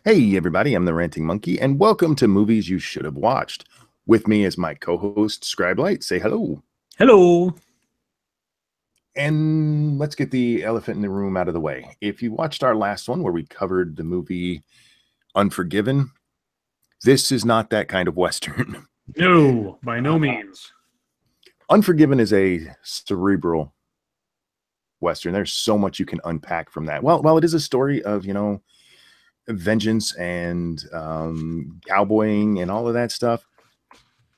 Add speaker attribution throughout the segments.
Speaker 1: Hey, everybody, I'm the Ranting Monkey, and welcome to Movies You Should Have Watched. With me is my co host, Scribelight. Say hello.
Speaker 2: Hello.
Speaker 1: And let's get the elephant in the room out of the way. If you watched our last one where we covered the movie Unforgiven, this is not that kind of Western.
Speaker 2: No, by no means.
Speaker 1: Unforgiven is a cerebral Western. There's so much you can unpack from that. Well, while it is a story of, vengeance and cowboying and all of that stuff,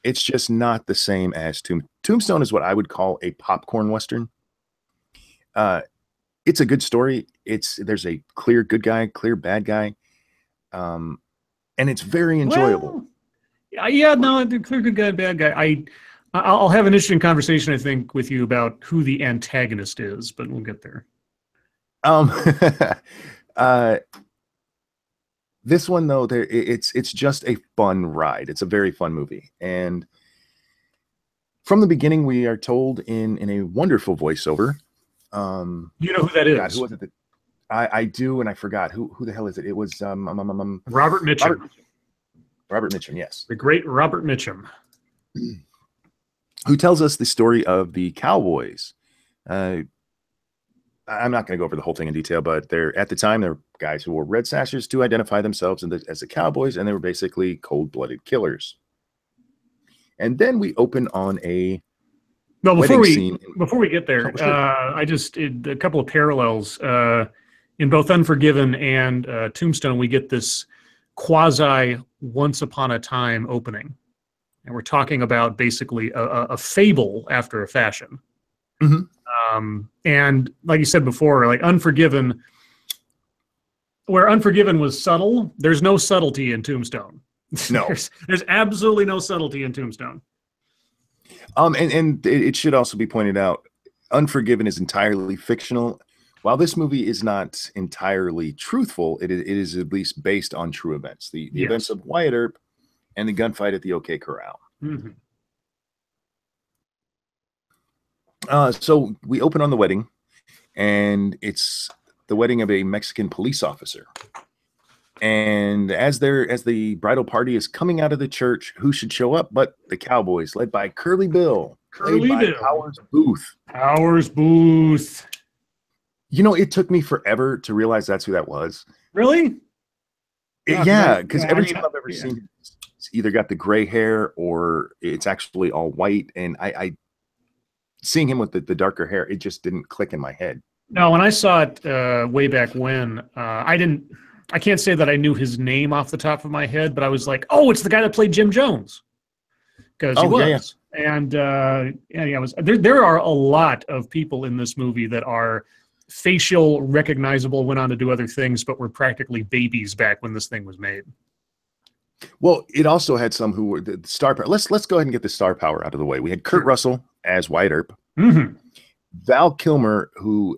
Speaker 1: it's just not the same as Tombstone is what I would call a popcorn Western. It's a good story. There's a clear good guy, clear bad guy, and it's very enjoyable.
Speaker 2: Well, yeah, no, the clear good guy, bad guy. I'll have an interesting conversation, I think, with you about who the antagonist is, but we'll get there.
Speaker 1: Um, uh, this one though, it's just a fun ride. It's a very fun movie, and from the beginning, we are told in a wonderful voiceover.
Speaker 2: You know who that is?
Speaker 1: God, who was it? I do, and I forgot who the hell is it? It was
Speaker 2: Robert Mitchum.
Speaker 1: Robert Mitchum, yes,
Speaker 2: The great Robert Mitchum,
Speaker 1: who tells us the story of the Cowboys. I'm not going to go over the whole thing in detail, but at the time they're guys who wore red sashes to identify themselves as the Cowboys, and they were basically cold-blooded killers. And then we open on a
Speaker 2: before we get there,
Speaker 1: oh, sure.
Speaker 2: A couple of parallels in both Unforgiven and Tombstone. We get this quasi Once Upon a Time opening, and we're talking about basically a fable after a fashion.
Speaker 1: Mm-hmm.
Speaker 2: And like you said before, like Unforgiven, where Unforgiven was subtle, there's no subtlety in Tombstone.
Speaker 1: No,
Speaker 2: there's absolutely no subtlety in Tombstone.
Speaker 1: And it should also be pointed out, Unforgiven is entirely fictional. While this movie is not entirely truthful, it is at least based on true events. The
Speaker 2: Yes.
Speaker 1: events of Wyatt Earp and the gunfight at the OK Corral.
Speaker 2: Mm-hmm.
Speaker 1: So we open on the wedding, and it's the wedding of a Mexican police officer. And as the bridal party is coming out of the church, who should show up but the Cowboys, led by Curly Bill, played by Powers Booth.
Speaker 2: Powers Booth.
Speaker 1: You know, it took me forever to realize that's who that was.
Speaker 2: Really?
Speaker 1: Yeah, because every time I've ever seen it, it's either got the gray hair or it's actually all white. And I seeing him with the darker hair, it just didn't click in my head.
Speaker 2: No, when I saw it way back when, I can't say that I knew his name off the top of my head, but I was like, oh, it's the guy that played Jim Jones. Because he was. Yeah. And there are a lot of people in this movie that are facial recognizable, went on to do other things, but were practically babies back when this thing was made.
Speaker 1: Well, it also had some who were the star power. Let's go ahead and get the star power out of the way. We had Kurt Russell as Wyatt Earp.
Speaker 2: Mm-hmm.
Speaker 1: Val Kilmer, who,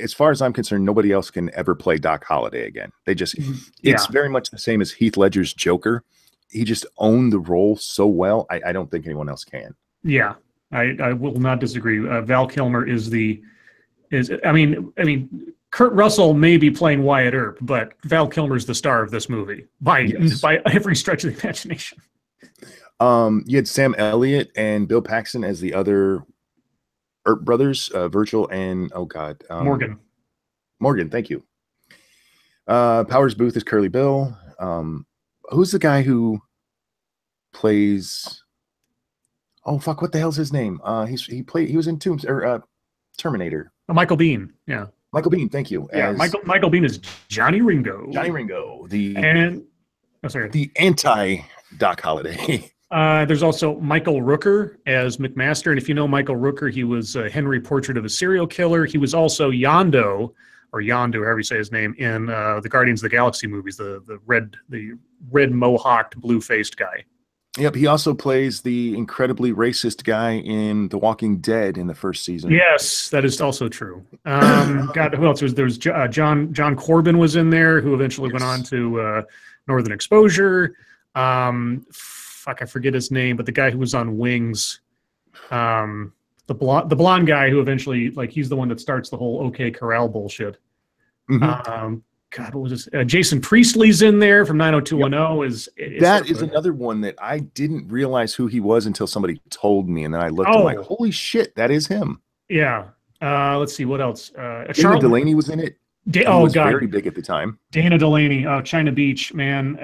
Speaker 1: as far as I'm concerned, nobody else can ever play Doc Holliday again. It's very much the same as Heath Ledger's Joker. He just owned the role so well. I don't think anyone else can.
Speaker 2: Yeah, I will not disagree. Val Kilmer I mean, Kurt Russell may be playing Wyatt Earp, but Val Kilmer's the star of this movie by every stretch of the imagination.
Speaker 1: You had Sam Elliott and Bill Paxton as the other Earp brothers, Virgil and
Speaker 2: Morgan.
Speaker 1: Morgan, thank you. Powers Booth is Curly Bill. Who's the guy who plays? Oh fuck! What the hell's his name? He was in Terminator.
Speaker 2: Michael Biehn. Yeah.
Speaker 1: Michael Biehn, thank you.
Speaker 2: Yeah, Michael Biehn is Johnny Ringo.
Speaker 1: Johnny Ringo, the anti-Doc Holliday.
Speaker 2: There's also Michael Rooker as McMaster, and if you know Michael Rooker, he was Henry, Portrait of a Serial Killer. He was also Yondo, however you say his name, in the Guardians of the Galaxy movies, the red mohawked, blue-faced guy.
Speaker 1: Yep, he also plays the incredibly racist guy in The Walking Dead in the first season.
Speaker 2: Yes, that is also true. God, who else was there? Was John Corbin was in there, who eventually went on to Northern Exposure. I forget his name, but the guy who was on Wings, the blonde guy who eventually, like, he's the one that starts the whole OK Corral bullshit.
Speaker 1: Mm-hmm.
Speaker 2: God, what was this? Jason Priestley's in there from 90210. Is
Speaker 1: that is another one that I didn't realize who he was until somebody told me, and then I looked and I'm like, holy shit, that is him.
Speaker 2: Yeah. Let's see what else.
Speaker 1: Dana Delaney was in it. He was very big at the time.
Speaker 2: Dana Delaney, China Beach, man.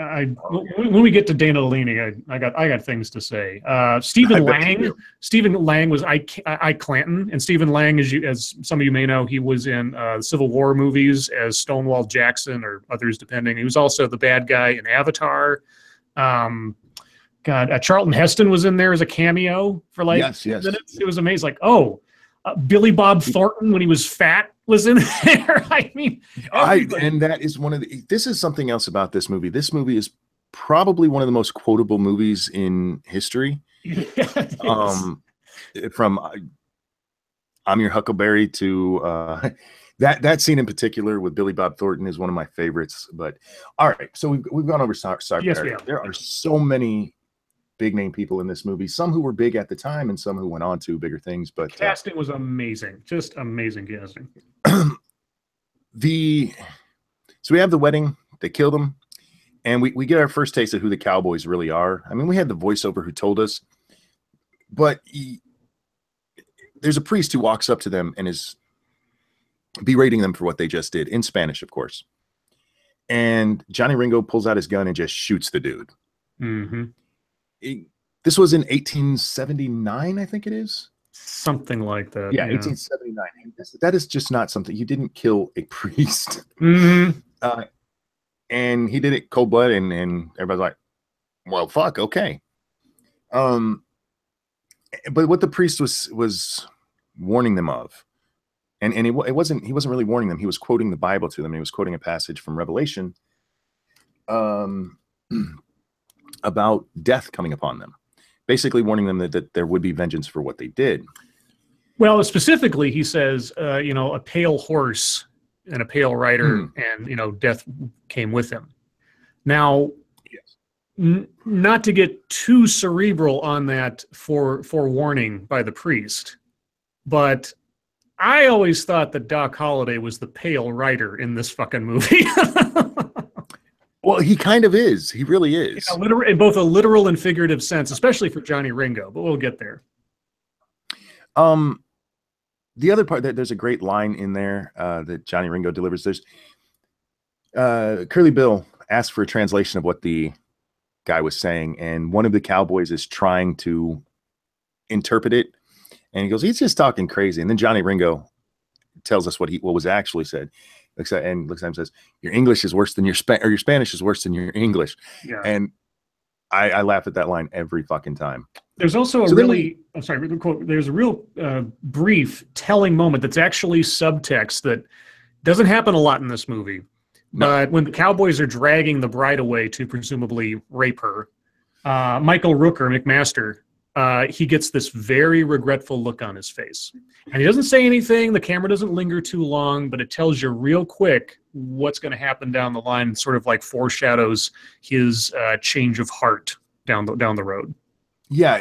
Speaker 2: When we get to Dana Delaney, I got things to say. Stephen Lang was Ike Clanton, and Stephen Lang, as some of you may know, he was in the Civil War movies as Stonewall Jackson or others, depending. He was also the bad guy in Avatar. Charlton Heston was in there as a cameo for like minutes. It was amazing. Like, Billy Bob Thornton when he was fat was in there. I mean,
Speaker 1: and that is this is something else about this movie. This movie is probably one of the most quotable movies in history. From I'm Your Huckleberry to that scene in particular with Billy Bob Thornton is one of my favorites. But all right, so we've gone over There are so many big name people in this movie, some who were big at the time and some who went on to bigger things. But
Speaker 2: casting was amazing, just amazing casting.
Speaker 1: So we have the wedding, they killed him, and we get our first taste of who the cowboys really are. I mean, we had the voiceover who told us, but there's a priest who walks up to them and is berating them for what they just did, in Spanish, of course. And Johnny Ringo pulls out his gun and just shoots the dude.
Speaker 2: Mm-hmm.
Speaker 1: This was in 1879, I think it is.
Speaker 2: Something like that.
Speaker 1: Yeah, 1879. That is just not something. You didn't kill a priest.
Speaker 2: Mm-hmm.
Speaker 1: And he did it cold blood, and everybody's like, well, fuck, okay. But what the priest was warning them of, and he wasn't really warning them. He was quoting the Bible to them. He was quoting a passage from Revelation. About death coming upon them, basically warning them that there would be vengeance for what they did.
Speaker 2: Well, specifically, he says, a pale horse and a pale rider, and death came with him. Now, not to get too cerebral on that for warning by the priest, but I always thought that Doc Holliday was the pale rider in this fucking movie.
Speaker 1: Well, he kind of is. He really is.
Speaker 2: Yeah, in both a literal and figurative sense, especially for Johnny Ringo, but we'll get there.
Speaker 1: The other part, there's a great line in there that Johnny Ringo delivers. There's Curly Bill asked for a translation of what the guy was saying, and one of the cowboys is trying to interpret it, and he goes, he's just talking crazy. And then Johnny Ringo tells us what was actually said. Looks at him and says, your English is worse than your Spanish is worse than your English.
Speaker 2: Yeah.
Speaker 1: And I laugh at that line every fucking time.
Speaker 2: There's also there's a real brief telling moment that's actually subtext that doesn't happen a lot in this movie. No. But when the cowboys are dragging the bride away to presumably rape her, Michael Rooker, McMaster, he gets this very regretful look on his face. And he doesn't say anything. The camera doesn't linger too long, but it tells you real quick what's going to happen down the line, and sort of like foreshadows his change of heart down the road.
Speaker 1: Yeah,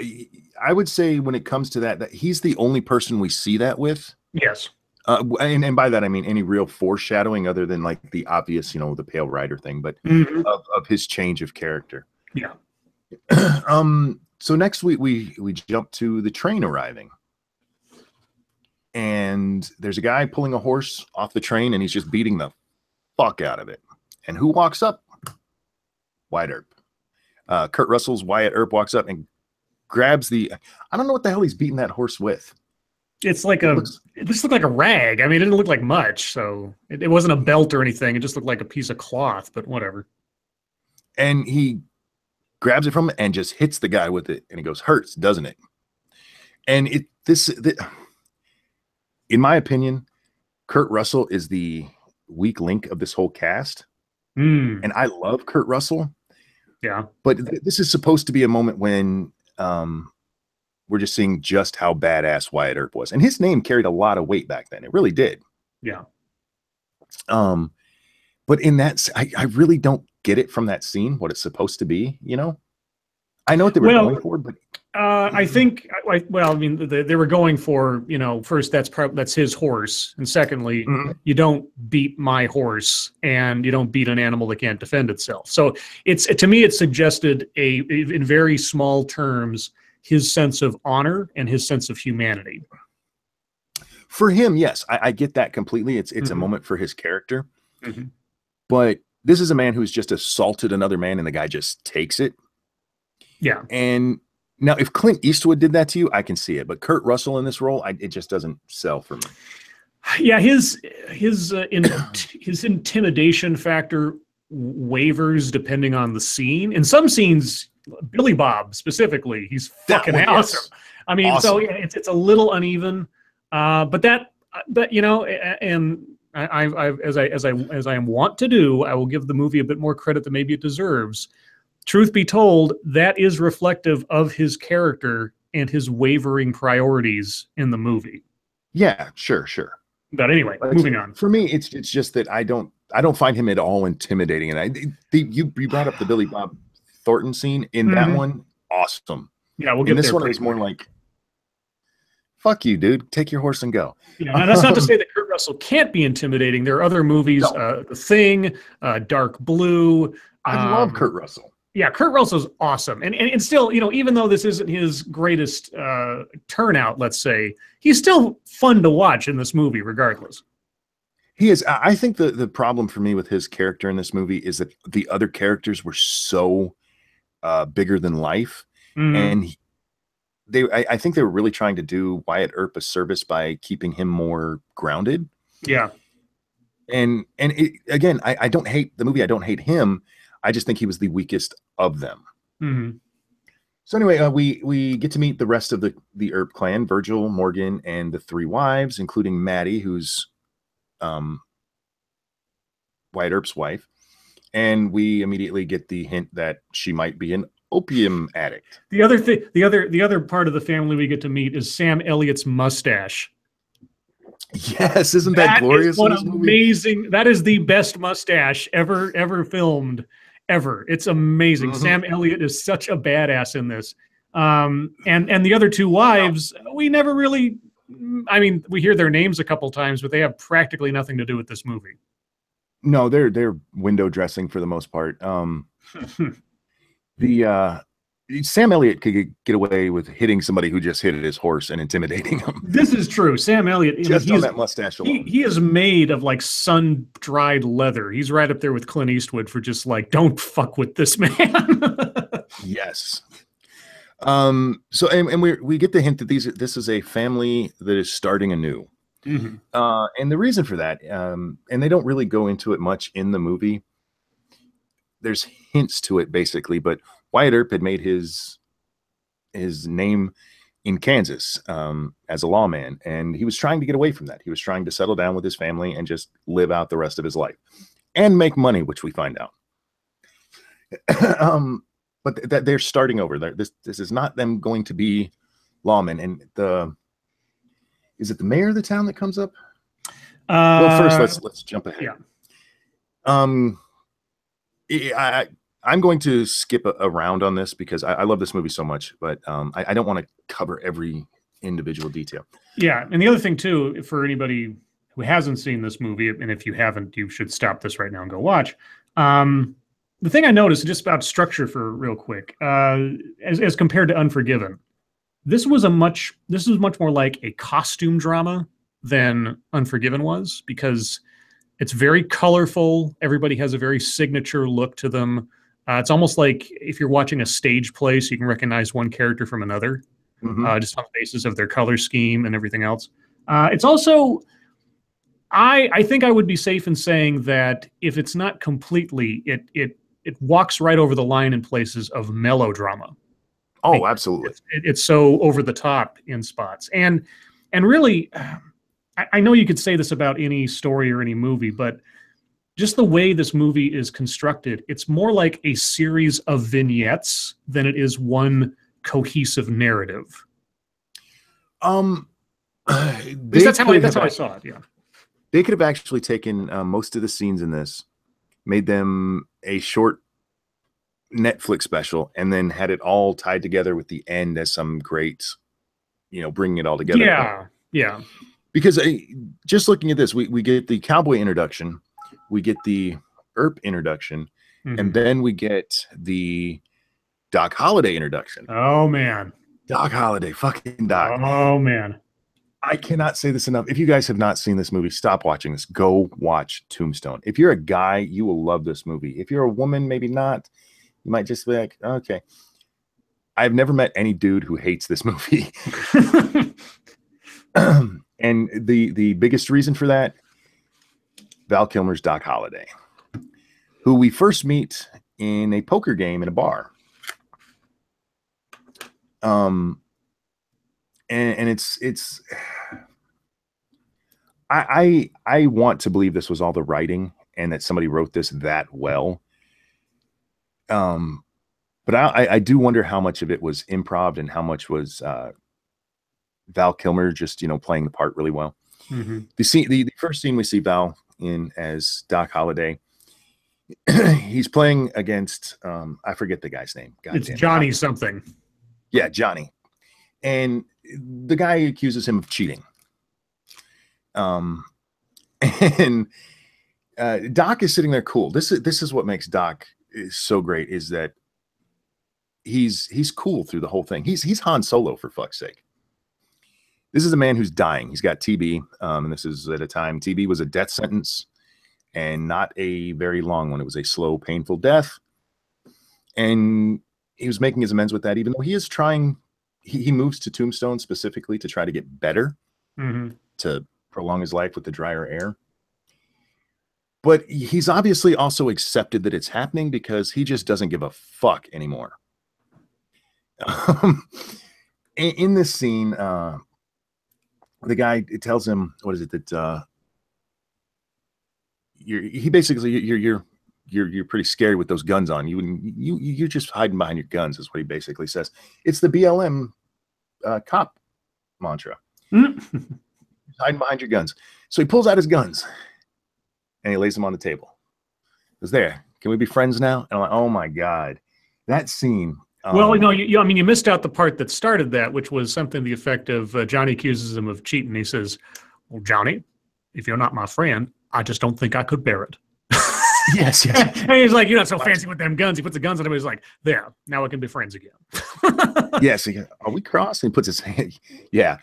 Speaker 1: I would say when it comes to that he's the only person we see that with.
Speaker 2: Yes.
Speaker 1: And by that, I mean any real foreshadowing other than like the obvious, the pale rider thing, but of his change of character.
Speaker 2: Yeah.
Speaker 1: So next we jump to the train arriving, and there's a guy pulling a horse off the train, and he's just beating the fuck out of it. And who walks up? Wyatt Earp. Kurt Russell's Wyatt Earp walks up and grabs I don't know what the hell he's beating that horse with.
Speaker 2: It's like it just looked like a rag. I mean, it didn't look like much, so it wasn't a belt or anything. It just looked like a piece of cloth, but whatever.
Speaker 1: And he grabs it from him and just hits the guy with it, and he goes, hurts, doesn't it? And in my opinion, Kurt Russell is the weak link of this whole cast. And I love Kurt Russell.
Speaker 2: Yeah.
Speaker 1: But this is supposed to be a moment when we're just seeing just how badass Wyatt Earp was. And his name carried a lot of weight back then. It really did.
Speaker 2: Yeah.
Speaker 1: But in that, I really don't get it from that scene, what it's supposed to be, I know what they were going for, but
Speaker 2: I think, well, I mean, they were going for, first that's his horse, and secondly, you don't beat my horse, and you don't beat an animal that can't defend itself. So to me, it suggested in very small terms, his sense of honor and his sense of humanity.
Speaker 1: For him, yes, I get that completely. It's a moment for his character, but this is a man who's just assaulted another man, and the guy just takes it.
Speaker 2: Yeah,
Speaker 1: and. Now, if Clint Eastwood did that to you, I can see it. But Kurt Russell in this role, it just doesn't sell for me.
Speaker 2: Yeah, his intimidation factor wavers depending on the scene. In some scenes, Billy Bob specifically, he's fucking awesome. Yes. I mean, awesome. So yeah, it's a little uneven, but and as I am wont to do, I will give the movie a bit more credit than maybe it deserves. Truth be told, that is reflective of his character and his wavering priorities in the movie.
Speaker 1: Yeah, sure.
Speaker 2: But anyway, moving on.
Speaker 1: For me, it's just that I don't find him at all intimidating. And you brought up the Billy Bob Thornton scene in that one. Awesome.
Speaker 2: Yeah, we'll get
Speaker 1: this one. Is more like, fuck you, dude. Take your horse and go.
Speaker 2: Yeah, and that's not to say that Kurt Russell can't be intimidating. There are other movies, The Thing, Dark Blue.
Speaker 1: I love Kurt Russell.
Speaker 2: Yeah, Kurt Russell's awesome. And still, even though this isn't his greatest turnout, let's say, he's still fun to watch in this movie regardless.
Speaker 1: He is. I think the problem for me with his character in this movie is that the other characters were so bigger than life. And I think they were really trying to do Wyatt Earp a service by keeping him more grounded.
Speaker 2: Yeah.
Speaker 1: And again, I don't hate the movie. I don't hate him. I just think he was the weakest of them. So anyway, we get to meet the rest of the Earp clan, Virgil, Morgan, and the three wives, including Maddie, who's Wyatt Earp's wife. And we immediately get the hint that she might be an opium addict.
Speaker 2: The other part of the family we get to meet is Sam Elliott's mustache.
Speaker 1: Yes, isn't that glorious?
Speaker 2: Amazing. That is the best mustache ever filmed. Ever. It's amazing. Sam Elliott is such a badass in this. And the other two wives, we never really, I mean, we hear their names a couple times, but they have practically nothing to do with this movie.
Speaker 1: No, they're window dressing for the most part. Sam Elliott could get away with hitting somebody who just hit his horse and intimidating him.
Speaker 2: This is true. Sam Elliott,
Speaker 1: just on that mustache alone.
Speaker 2: He is made of like sun-dried leather. He's right up there with Clint Eastwood for just like, don't fuck with this man.
Speaker 1: Yes. So and we get the hint that this is a family that is starting anew. And the reason for that, and they don't really go into it much in the movie. There's hints to it basically, but Wyatt Earp had made his name in Kansas as a lawman, and he was trying to get away from that. He was trying to settle down with his family and just live out the rest of his life and make money, which we find out. But that they're starting over. This is not them going to be lawmen. And is it the mayor of the town that comes up? Well, first let's jump ahead.
Speaker 2: Yeah.
Speaker 1: I'm going to skip around on this because I love this movie so much, but I don't want to cover every individual detail.
Speaker 2: Yeah, and the other thing too, for anybody who hasn't seen this movie, and if you haven't, you should stop this right now and go watch. The thing I noticed just about structure for real quick, as compared to Unforgiven, this was much more like a costume drama than Unforgiven was, because it's very colorful. Everybody has a very signature look to them. It's almost like if you're watching a stage play, so you can recognize one character from another, just on the basis of their color scheme and everything else. It's also, I think I would be safe in saying that if it's not completely, it walks right over the line in places of melodrama.
Speaker 1: Oh, absolutely.
Speaker 2: It's so over the top in spots. And really, I know you could say this about any story or any movie, but just the way this movie is constructed, it's more like a series of vignettes than it is one cohesive narrative. That's how I saw it. Yeah,
Speaker 1: they could have actually taken most of the scenes in this, made them a short Netflix special, and then had it all tied together with the end as some great, bringing it all together.
Speaker 2: Yeah, yeah.
Speaker 1: Because just looking at this, we get the cowboy introduction, we get the Earp introduction, and then we get the Doc Holliday introduction.
Speaker 2: Oh man,
Speaker 1: Doc Holliday, fucking Doc.
Speaker 2: Oh man,
Speaker 1: I cannot say this enough. If you guys have not seen this movie, stop watching this. Go watch Tombstone. If you're a guy, you will love this movie. If you're a woman, maybe not. You might just be like, okay. I've never met any dude who hates this movie. And the biggest reason for that, Val Kilmer's Doc Holliday, who we first meet in a poker game in a bar. And it's I want to believe this was all the writing and that somebody wrote this that well. But I do wonder how much of it was improv and how much was Val Kilmer just playing the part really well. The first scene we see Val in as Doc Holliday, he's playing against I forget the guy's name.
Speaker 2: It's Johnny something.
Speaker 1: Yeah, Johnny, and the guy accuses him of cheating. And Doc is sitting there cool. This is what makes Doc so great, is that he's cool through the whole thing. He's Han Solo, for fuck's sake. This is a man who's dying. He's got TB, and this is at a time TB was a death sentence, and not a very long one. It was a slow, painful death, and he was making his amends with that. Even though he is trying, he moves to Tombstone specifically to try to get better, to prolong his life with the drier air. But he's obviously also accepted that it's happening because he just doesn't give a fuck anymore. In this scene, the guy tells him, what is it that you're pretty scary with those guns on. You're just hiding behind your guns, is what he basically says. It's the BLM cop mantra. Hiding behind your guns. So he pulls out his guns and he lays them on the table. He goes, there, can we be friends now? And I'm like, oh my God, that scene.
Speaker 2: Well, you missed out the part that started that, which was something to the effect of Johnny accuses him of cheating. He says, well, Johnny, if you're not my friend, I just don't think I could bear it.
Speaker 1: Yes.
Speaker 2: And he's like, you're not so fancy with them guns. He puts the guns on him. He's like, there, now we can be friends again.
Speaker 1: Yes. Are we crossed? And he puts his hand. Yeah.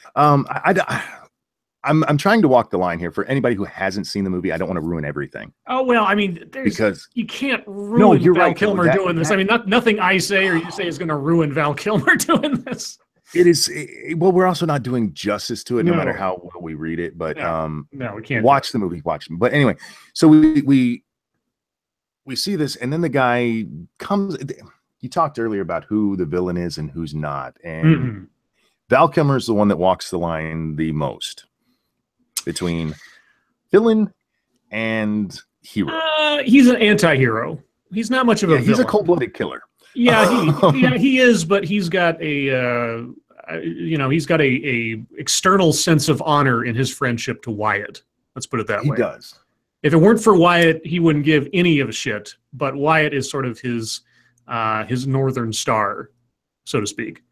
Speaker 1: I'm trying to walk the line here for anybody who hasn't seen the movie. I don't want to ruin everything.
Speaker 2: Oh, well, I mean, because you can't ruin Val Kilmer doing this. I mean, nothing I say or you say is going to ruin Val Kilmer doing this.
Speaker 1: It is. Well, we're also not doing justice to it, no matter how well we read it. But
Speaker 2: no, we can't
Speaker 1: watch the movie. Watch them. But anyway, so we see this, and then the guy comes. You talked earlier about who the villain is and who's not, and Val Kilmer is the one that walks the line the most between villain and hero.
Speaker 2: He's an anti-hero. He's not much of a villain.
Speaker 1: He's a cold-blooded killer.
Speaker 2: Yeah, he is, but he's got a external sense of honor in his friendship to Wyatt. Let's put it that way.
Speaker 1: He does.
Speaker 2: If it weren't for Wyatt, he wouldn't give any of a shit. But Wyatt is sort of his northern star, so to speak.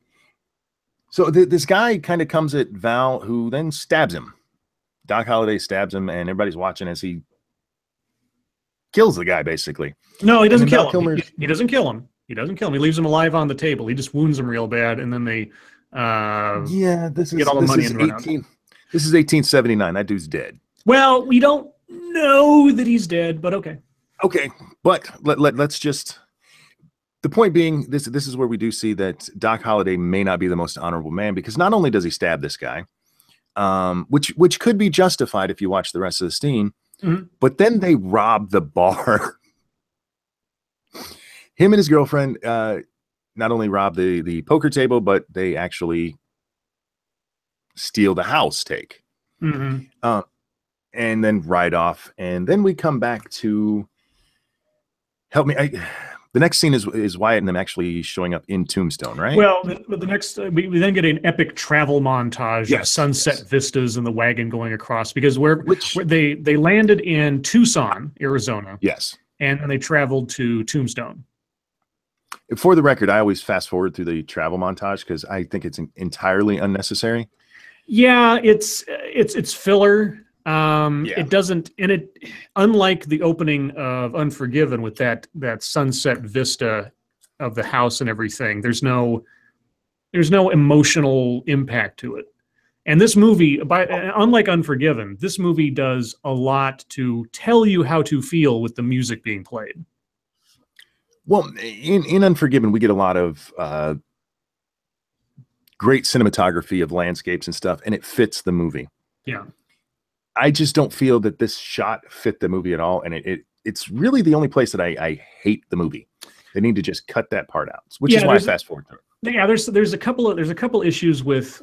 Speaker 1: So this guy kind of comes at Val, who then stabs him. Doc Holliday stabs him, and everybody's watching as he kills the guy, basically.
Speaker 2: No, he doesn't kill him. He doesn't kill him. He doesn't kill him. He leaves him alive on the table. He just wounds him real bad, and then they get all the money and run out.
Speaker 1: This is 1879. That dude's dead.
Speaker 2: Well, we don't know that he's dead, but okay.
Speaker 1: Okay, but let's just... The point being, this is where we do see that Doc Holliday may not be the most honorable man, because not only does he stab this guy, which could be justified if you watch the rest of the scene, but then they rob the bar. Him and his girlfriend not only rob the poker table, but they actually steal the house take, and then ride off. And then we come back to help me. The next scene is Wyatt and them actually showing up in Tombstone, right?
Speaker 2: Well, the next we then get an epic travel montage of sunset vistas and the wagon going across, because where they landed in Tucson, Arizona.
Speaker 1: Yes.
Speaker 2: And then they traveled to Tombstone.
Speaker 1: For the record, I always fast forward through the travel montage because I think it's entirely unnecessary.
Speaker 2: Yeah, it's filler.
Speaker 1: Yeah.
Speaker 2: It doesn't, and it, unlike the opening of Unforgiven with that sunset vista of the house and everything, there's no emotional impact to it. And this movie, unlike Unforgiven, this movie does a lot to tell you how to feel with the music being played.
Speaker 1: Well, in Unforgiven, we get a lot of great cinematography of landscapes and stuff, and it fits the movie.
Speaker 2: Yeah.
Speaker 1: I just don't feel that this shot fit the movie at all, and it's really the only place that I hate the movie. They need to just cut that part out, which is why I fast forward through it.
Speaker 2: Yeah, there's a couple issues with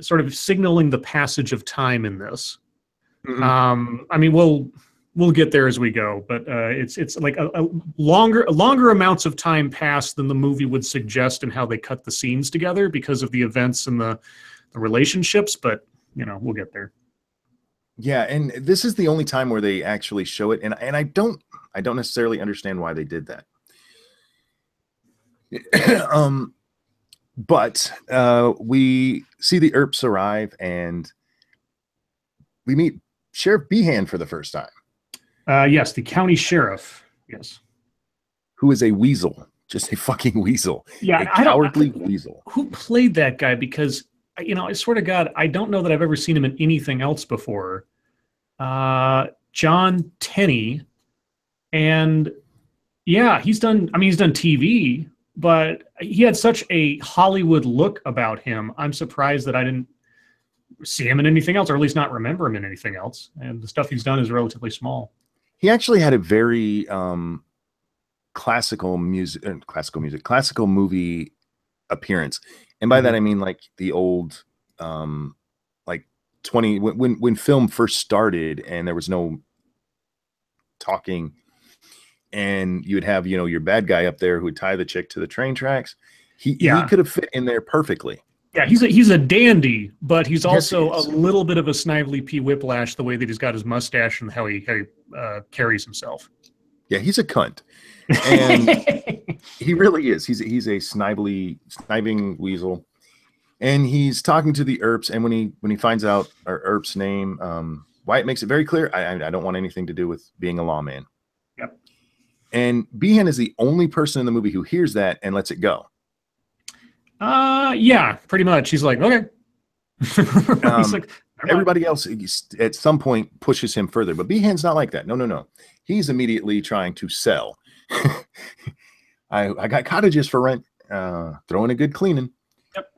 Speaker 2: sort of signaling the passage of time in this. Mm-hmm. I mean, we'll get there as we go, but it's like a longer amounts of time pass than the movie would suggest in how they cut the scenes together because of the events and the relationships. But you know, we'll get there.
Speaker 1: Yeah, and this is the only time where they actually show it, and I don't necessarily understand why they did that. But we see the Earps arrive, and we meet Sheriff Behan for the first time.
Speaker 2: Yes, the county sheriff. Yes,
Speaker 1: who is a weasel, just a fucking weasel.
Speaker 2: Yeah,
Speaker 1: a cowardly weasel.
Speaker 2: Who played that guy? Because you know, I swear to God, I don't know that I've ever seen him in anything else before. John Tenney, and yeah, he's done TV. But he had such a Hollywood look about him. I'm surprised that I didn't see him in anything else, or at least not remember him in anything else. And the stuff he's done is relatively small.
Speaker 1: He actually had a very classical movie appearance. And by that, I mean like the old, like 20, when film first started and there was no talking, and you would have, you know, your bad guy up there who would tie the chick to the train tracks. He could have fit in there perfectly.
Speaker 2: Yeah, he's a dandy, but he's also a little bit of a snively P. Whiplash, the way that he's got his mustache and how he carries himself.
Speaker 1: Yeah, he's a cunt. And he really is. He's a sniving weasel. And he's talking to the Earps, and when he finds out our Earp's name, Wyatt makes it very clear, I don't want anything to do with being a lawman.
Speaker 2: Yep. And
Speaker 1: Behan is the only person in the movie who hears that and lets it go.
Speaker 2: Yeah, pretty much. He's like, okay.
Speaker 1: He's like, everybody else at some point pushes him further, but Behan's not like that. No. He's immediately trying to sell. I got cottages for rent. Throw in a good cleaning.
Speaker 2: Yep.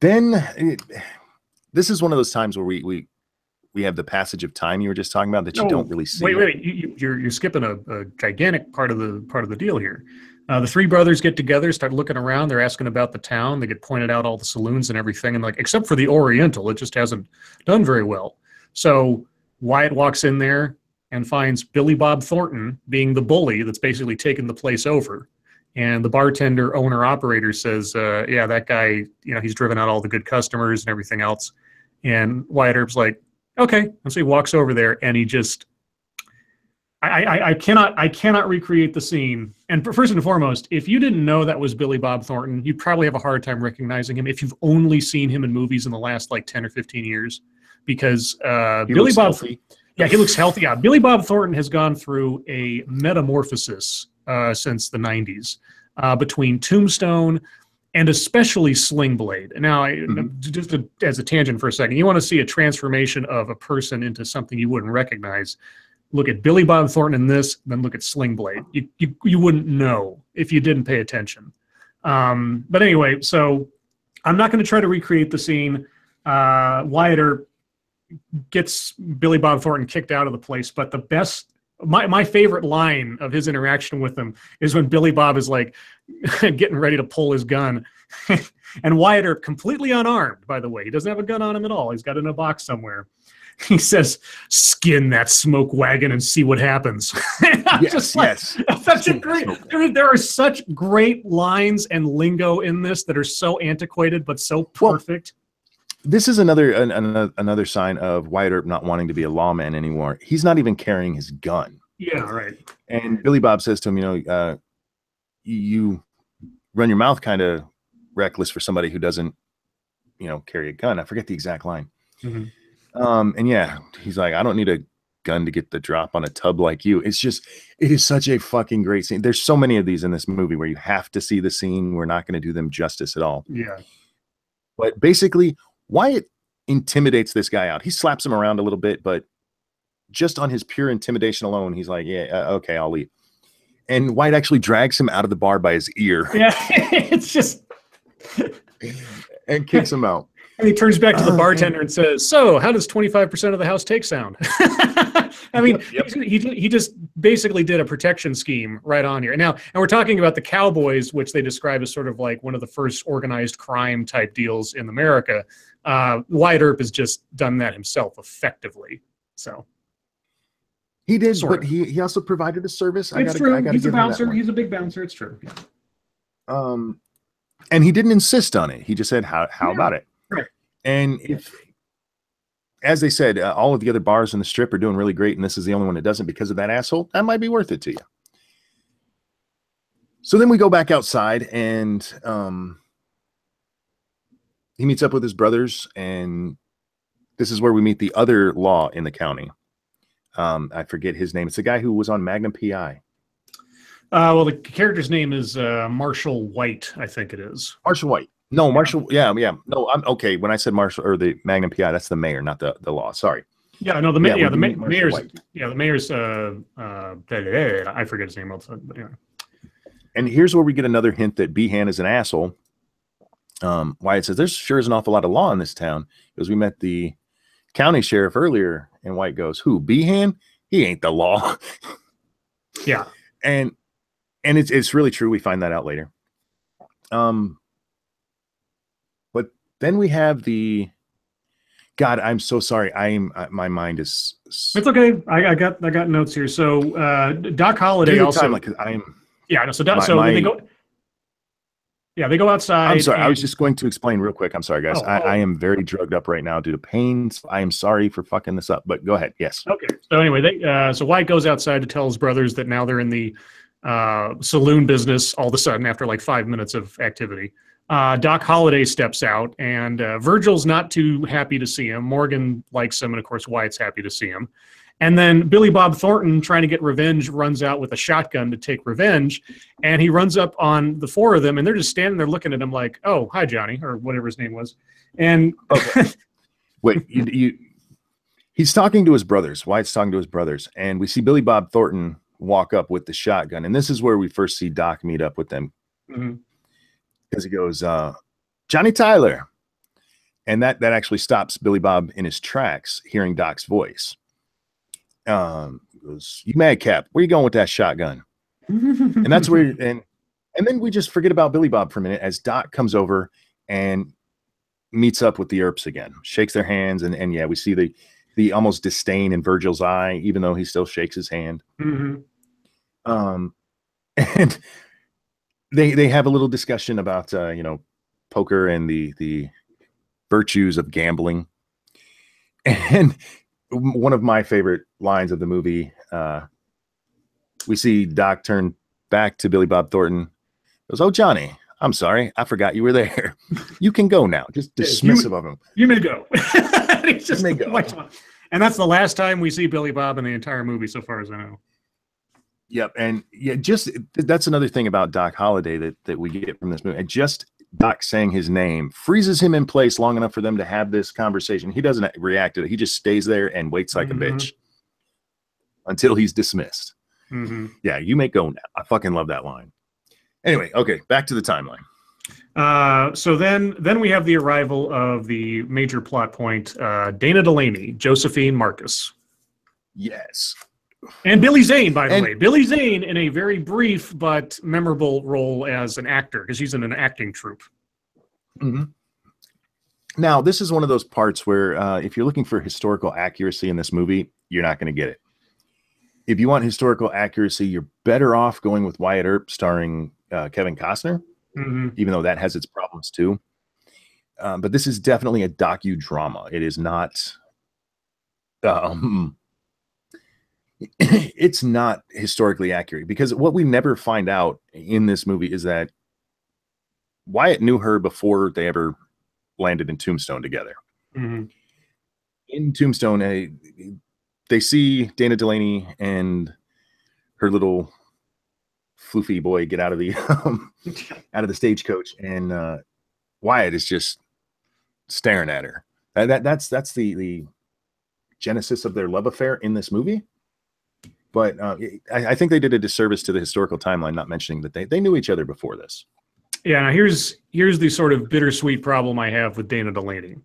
Speaker 1: Then this is one of those times where we have the passage of time you were just talking about that you don't really see.
Speaker 2: Wait! You're skipping a gigantic part of the deal here. The three brothers get together, start looking around. They're asking about the town. They get pointed out all the saloons and everything, and like, except for the Oriental, it just hasn't done very well. So Wyatt walks in there and finds Billy Bob Thornton being the bully that's basically taken the place over. And the bartender, owner, operator says, yeah, that guy, you know, he's driven out all the good customers and everything else. And Wyatt Earp's like, okay. And so he walks over there, and he just, I cannot recreate the scene. And first and foremost, if you didn't know that was Billy Bob Thornton, you'd probably have a hard time recognizing him if you've only seen him in movies in the last like 10 or 15 years. Because Billy Bob, yeah, he looks healthy. Yeah, Billy Bob Thornton has gone through a metamorphosis since the 90s between Tombstone and especially Sling Blade. Now, just as a tangent for a second, you want to see a transformation of a person into something you wouldn't recognize. Look at Billy Bob Thornton in this, then look at Sling Blade. You wouldn't know if you didn't pay attention. But anyway, so I'm not going to try to recreate the scene. Wyatt Earp gets Billy Bob Thornton kicked out of the place, but the best, my favorite line of his interaction with him is when Billy Bob is like getting ready to pull his gun, and Wyatt Earp, completely unarmed, by the way, he doesn't have a gun on him at all. He's got it in a box somewhere. He says, "Skin that smoke wagon and see what happens."
Speaker 1: Yes.
Speaker 2: Such a great. There are such great lines and lingo in this that are so antiquated but so perfect.
Speaker 1: Well, this is another sign of Wyatt Earp not wanting to be a lawman anymore. He's not even carrying his gun.
Speaker 2: Yeah, right.
Speaker 1: And Billy Bob says to him, you run your mouth kind of reckless for somebody who doesn't, carry a gun. I forget the exact line.
Speaker 2: Mm-hmm.
Speaker 1: And yeah, he's like, I don't need a gun to get the drop on a tub like you. It is such a fucking great scene. There's so many of these in this movie where you have to see the scene. We're not going to do them justice at all.
Speaker 2: Yeah.
Speaker 1: But basically, Wyatt intimidates this guy out. He slaps him around a little bit, but just on his pure intimidation alone, he's like, yeah, okay, I'll leave. And Wyatt actually drags him out of the bar by his ear.
Speaker 2: Yeah, it's just...
Speaker 1: and kicks him out.
Speaker 2: And he turns back to the bartender and says, so how does 25% of the house take sound? I mean, yep. He just basically did a protection scheme right on here. Now, and we're talking about the Cowboys, which they describe as sort of like one of the first organized crime type deals in America. Wyatt Earp has just done that himself effectively. So
Speaker 1: he did, but he also provided a service.
Speaker 2: It's true. He's a bouncer. He's a big bouncer. It's true.
Speaker 1: Yeah. And he didn't insist on it. He just said, how about it?
Speaker 2: Right.
Speaker 1: And if, as they said, all of the other bars in the Strip are doing really great, and this is the only one that doesn't because of that asshole, that might be worth it to you. So then we go back outside, and he meets up with his brothers, and this is where we meet the other law in the county. I forget his name. It's the guy who was on Magnum PI.
Speaker 2: Well, the character's name is Marshall White, I think it is.
Speaker 1: Marshall White. No, Marshall. Yeah. No, I'm okay. When I said Marshall or the Magnum PI, that's the mayor, not the law. Sorry.
Speaker 2: Yeah, no, the mayor's. White. Yeah, the mayor's. I forget his name. But anyway.
Speaker 1: And here's where we get another hint that Behan is an asshole. Wyatt says, "There's sure is an awful lot of law in this town," because we met the county sheriff earlier, and White goes, "Who? Behan? He ain't the law."
Speaker 2: Yeah,
Speaker 1: and it's really true. We find that out later. But then we have the. God, I'm so sorry. My mind is.
Speaker 2: It's okay. I got notes here. So Doc Holliday also. Yeah. So they go. Yeah, they go outside.
Speaker 1: I'm sorry. I was just going to explain real quick. I'm sorry, guys. I am very drugged up right now due to pains. I am sorry for fucking this up, but go ahead. Yes.
Speaker 2: Okay. So anyway, so White goes outside to tell his brothers that now they're in the saloon business all of a sudden after like 5 minutes of activity. Doc Holliday steps out, and Virgil's not too happy to see him. Morgan likes him, and of course Wyatt's happy to see him. And then Billy Bob Thornton, trying to get revenge, runs out with a shotgun to take revenge, and he runs up on the four of them, and they're just standing there looking at him like, "Oh, hi, Johnny," or whatever his name was. And
Speaker 1: okay. Wait, he's talking to his brothers. Wyatt's talking to his brothers, and we see Billy Bob Thornton walk up with the shotgun, and this is where we first see Doc meet up with them.
Speaker 2: Mm-hmm.
Speaker 1: Because he goes, Johnny Tyler. And that actually stops Billy Bob in his tracks, hearing Doc's voice. He goes, "You madcap, where you going with that shotgun?" And that's where, and then we just forget about Billy Bob for a minute as Doc comes over and meets up with the Earps again, shakes their hands, and yeah, we see the almost disdain in Virgil's eye, even though he still shakes his hand.
Speaker 2: Mm-hmm.
Speaker 1: And They have a little discussion about poker and the virtues of gambling. And one of my favorite lines of the movie, we see Doc turn back to Billy Bob Thornton. Goes, "Oh, Johnny, I'm sorry, I forgot you were there. You can go now." Just dismissive of him.
Speaker 2: You may go. He's just
Speaker 1: may go.
Speaker 2: And that's the last time we see Billy Bob in the entire movie, so far as I know.
Speaker 1: Yep, and yeah, just that's another thing about Doc Holliday that we get from this movie. And just Doc saying his name freezes him in place long enough for them to have this conversation. He doesn't react to it. He just stays there and waits like a bitch until he's dismissed.
Speaker 2: Mm-hmm.
Speaker 1: Yeah, you may go now. I fucking love that line. Anyway, okay, back to the timeline.
Speaker 2: So then we have the arrival of the major plot point, Dana Delaney, Josephine Marcus.
Speaker 1: Yes.
Speaker 2: And Billy Zane, by the way. Billy Zane in a very brief but memorable role as an actor, because he's in an acting troupe.
Speaker 1: Mm-hmm. Now, this is one of those parts where if you're looking for historical accuracy in this movie, you're not going to get it. If you want historical accuracy, you're better off going with Wyatt Earp starring Kevin Costner, even though that has its problems too. But this is definitely a docudrama. It is not... it's not historically accurate, because what we never find out in this movie is that Wyatt knew her before they ever landed in Tombstone together.
Speaker 2: Mm-hmm.
Speaker 1: In Tombstone, they see Dana Delaney and her little floofy boy get out of the out of the stagecoach, and Wyatt is just staring at her. That's the genesis of their love affair in this movie. But I think they did a disservice to the historical timeline not mentioning that they knew each other before this.
Speaker 2: Yeah, now here's the sort of bittersweet problem I have with Dana Delaney.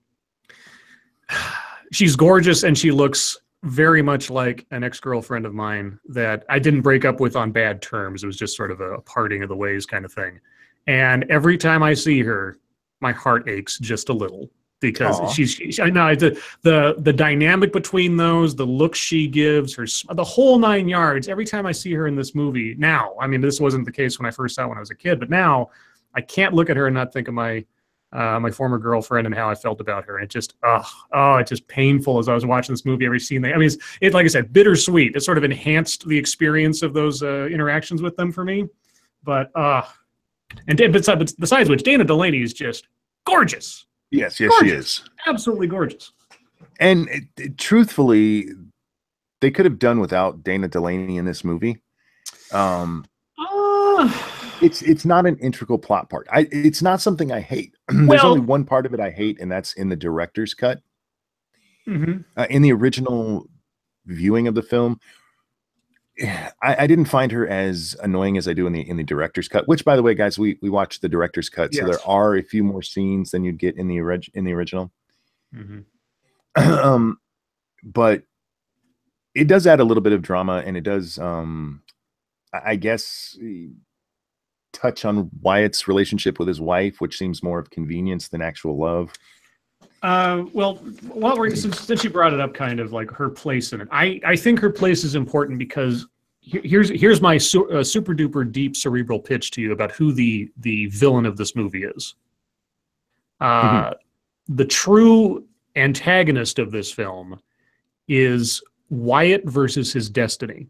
Speaker 2: She's gorgeous, and she looks very much like an ex-girlfriend of mine that I didn't break up with on bad terms. It was just sort of a parting of the ways kind of thing. And every time I see her, my heart aches just a little, because I know the dynamic between those, the look she gives, the whole 9 yards. Every time I see her in this movie now, I mean, this wasn't the case when I first saw it when I was a kid, but now I can't look at her and not think of my former girlfriend and how I felt about her. And it just, it's just painful as I was watching this movie. Every scene, I mean, it's like I said, bittersweet. It sort of enhanced the experience of those interactions with them for me. But besides which, Dana Delaney is just gorgeous.
Speaker 1: Yes,
Speaker 2: gorgeous.
Speaker 1: She is
Speaker 2: Absolutely gorgeous.
Speaker 1: And truthfully, they could have done without Dana Delaney in this movie. It's not an integral plot part. It's not something I hate. There's only one part of it I hate, and that's in the director's cut.
Speaker 2: Mm-hmm.
Speaker 1: In the original viewing of the film, I didn't find her as annoying as I do in the director's cut. Which, by the way, guys, we watched the director's cut, yes. So there are a few more scenes than you'd get in the original.
Speaker 2: Mm-hmm.
Speaker 1: But it does add a little bit of drama, and it does, I guess, touch on Wyatt's relationship with his wife, which seems more of convenience than actual love.
Speaker 2: Since you brought it up, kind of like her place in it, I think her place is important, because here's my super duper deep cerebral pitch to you about who the villain of this movie is. The true antagonist of this film is Wyatt versus his destiny.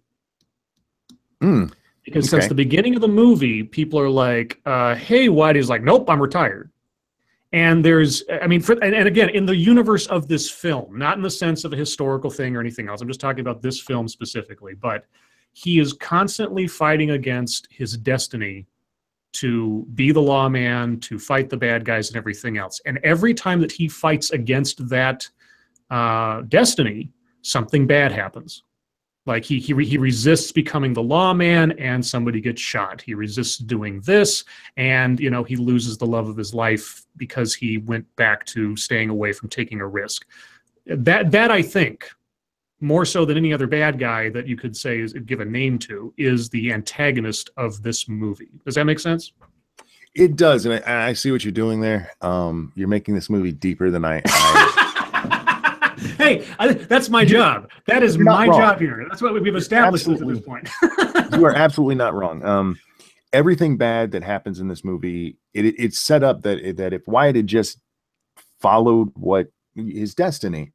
Speaker 2: Because since the beginning of the movie, people are like, hey, Wyatt is like, nope, I'm retired. And there's, I mean, and again, in the universe of this film, not in the sense of a historical thing or anything else, I'm just talking about this film specifically, but he is constantly fighting against his destiny to be the lawman, to fight the bad guys and everything else. And every time that he fights against that destiny, something bad happens. Like he resists becoming the lawman, and somebody gets shot. He resists doing this, and he loses the love of his life because he went back to staying away from taking a risk. That I think, more so than any other bad guy that you could say give a name to, is the antagonist of this movie. Does that make sense?
Speaker 1: It does, and I see what you're doing there. You're making this movie deeper than I
Speaker 2: Hey, that's my job. That is my job here. That's what we've established at this point.
Speaker 1: You are absolutely not wrong. Everything bad that happens in this movie, it's set up that if Wyatt had just followed what his destiny,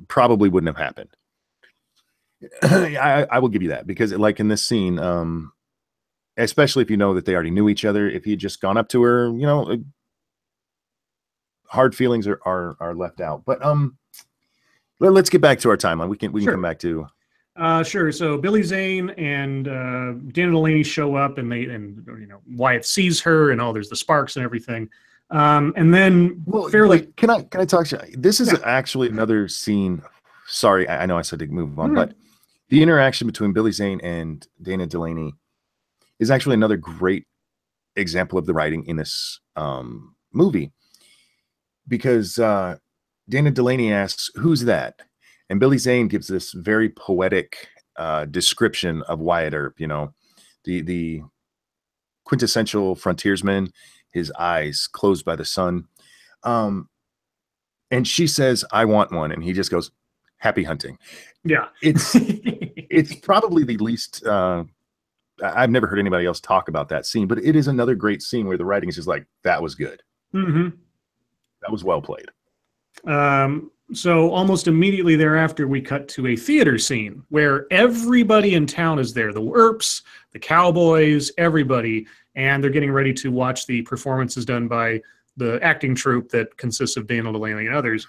Speaker 1: probably wouldn't have happened. I will give you that, because like in this scene, especially if you know that they already knew each other, if he had just gone up to her, hard feelings are left out. But let's get back to our timeline. We can come back to.
Speaker 2: Sure. So Billy Zane and Dana Delaney show up, and Wyatt sees her, and there's the sparks and everything. And then
Speaker 1: can I talk to you? This is actually another scene. Sorry, I know I said to move on, but the interaction between Billy Zane and Dana Delaney is actually another great example of the writing in this movie. Because Dana Delaney asks, "Who's that?" And Billy Zane gives this very poetic description of Wyatt Earp, the quintessential frontiersman, his eyes closed by the sun. And she says, "I want one." And he just goes, "Happy hunting."
Speaker 2: Yeah.
Speaker 1: It's probably the least, I've never heard anybody else talk about that scene, but it is another great scene where the writing is just like, that was good.
Speaker 2: Mm-hmm.
Speaker 1: That was well played.
Speaker 2: So almost immediately thereafter, we cut to a theater scene where everybody in town is there. The Earps, the Cowboys, everybody. And they're getting ready to watch the performances done by the acting troupe that consists of Daniel Delaney and others.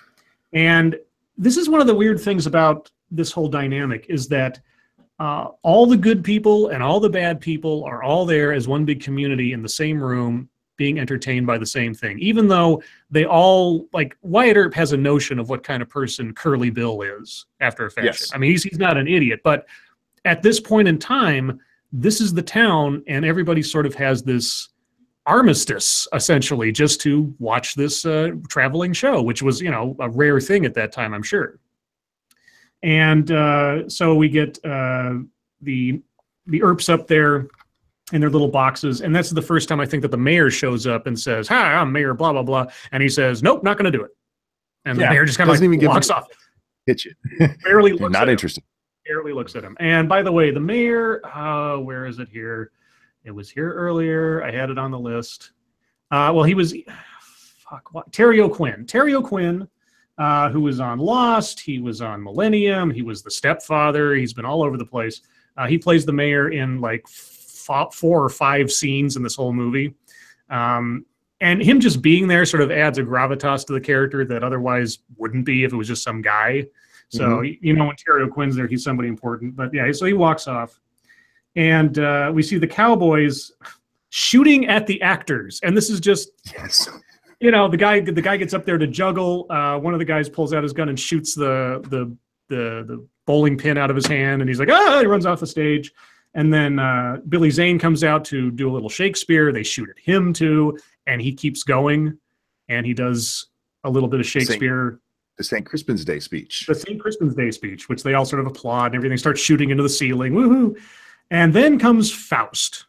Speaker 2: And this is one of the weird things about this whole dynamic is that all the good people and all the bad people are all there as one big community in the same room being entertained by the same thing, even though they all, like, Wyatt Earp has a notion of what kind of person Curly Bill is after a fashion.
Speaker 1: Yes.
Speaker 2: I mean, he's not an idiot, but at this point in time, this is the town, and everybody sort of has this armistice, essentially, just to watch this traveling show, which was, a rare thing at that time, I'm sure. And so we get the Earps up there in their little boxes, and that's the first time I think that the mayor shows up and says, "Hi, I'm Mayor blah blah blah," and he says, "Nope, not going to do it." And the mayor just kind of like walks off.
Speaker 1: Hit you.
Speaker 2: Barely looks
Speaker 1: not
Speaker 2: at
Speaker 1: interested.
Speaker 2: Him. Barely looks at him. And by the way, the mayor, where is it here? It was here earlier. I had it on the list. Well, he was Terry O'Quinn. Terry O'Quinn, who was on Lost. He was on Millennium. He was the stepfather. He's been all over the place. He plays the mayor in like 4 or 5 scenes in this whole movie. And him just being there sort of adds a gravitas to the character that otherwise wouldn't be if it was just some guy. So, when Terry O'Quinn's there, he's somebody important. But yeah, so he walks off. And we see the Cowboys shooting at the actors. And this is just, the guy gets up there to juggle. One of the guys pulls out his gun and shoots the bowling pin out of his hand. And he's like, he runs off the stage. And then Billy Zane comes out to do a little Shakespeare. They shoot at him too, and he keeps going, and he does a little bit of Shakespeare.
Speaker 1: The St. Crispin's Day speech.
Speaker 2: The St. Crispin's Day speech, which they all sort of applaud, and everything starts shooting into the ceiling. Woohoo! And then comes Faust.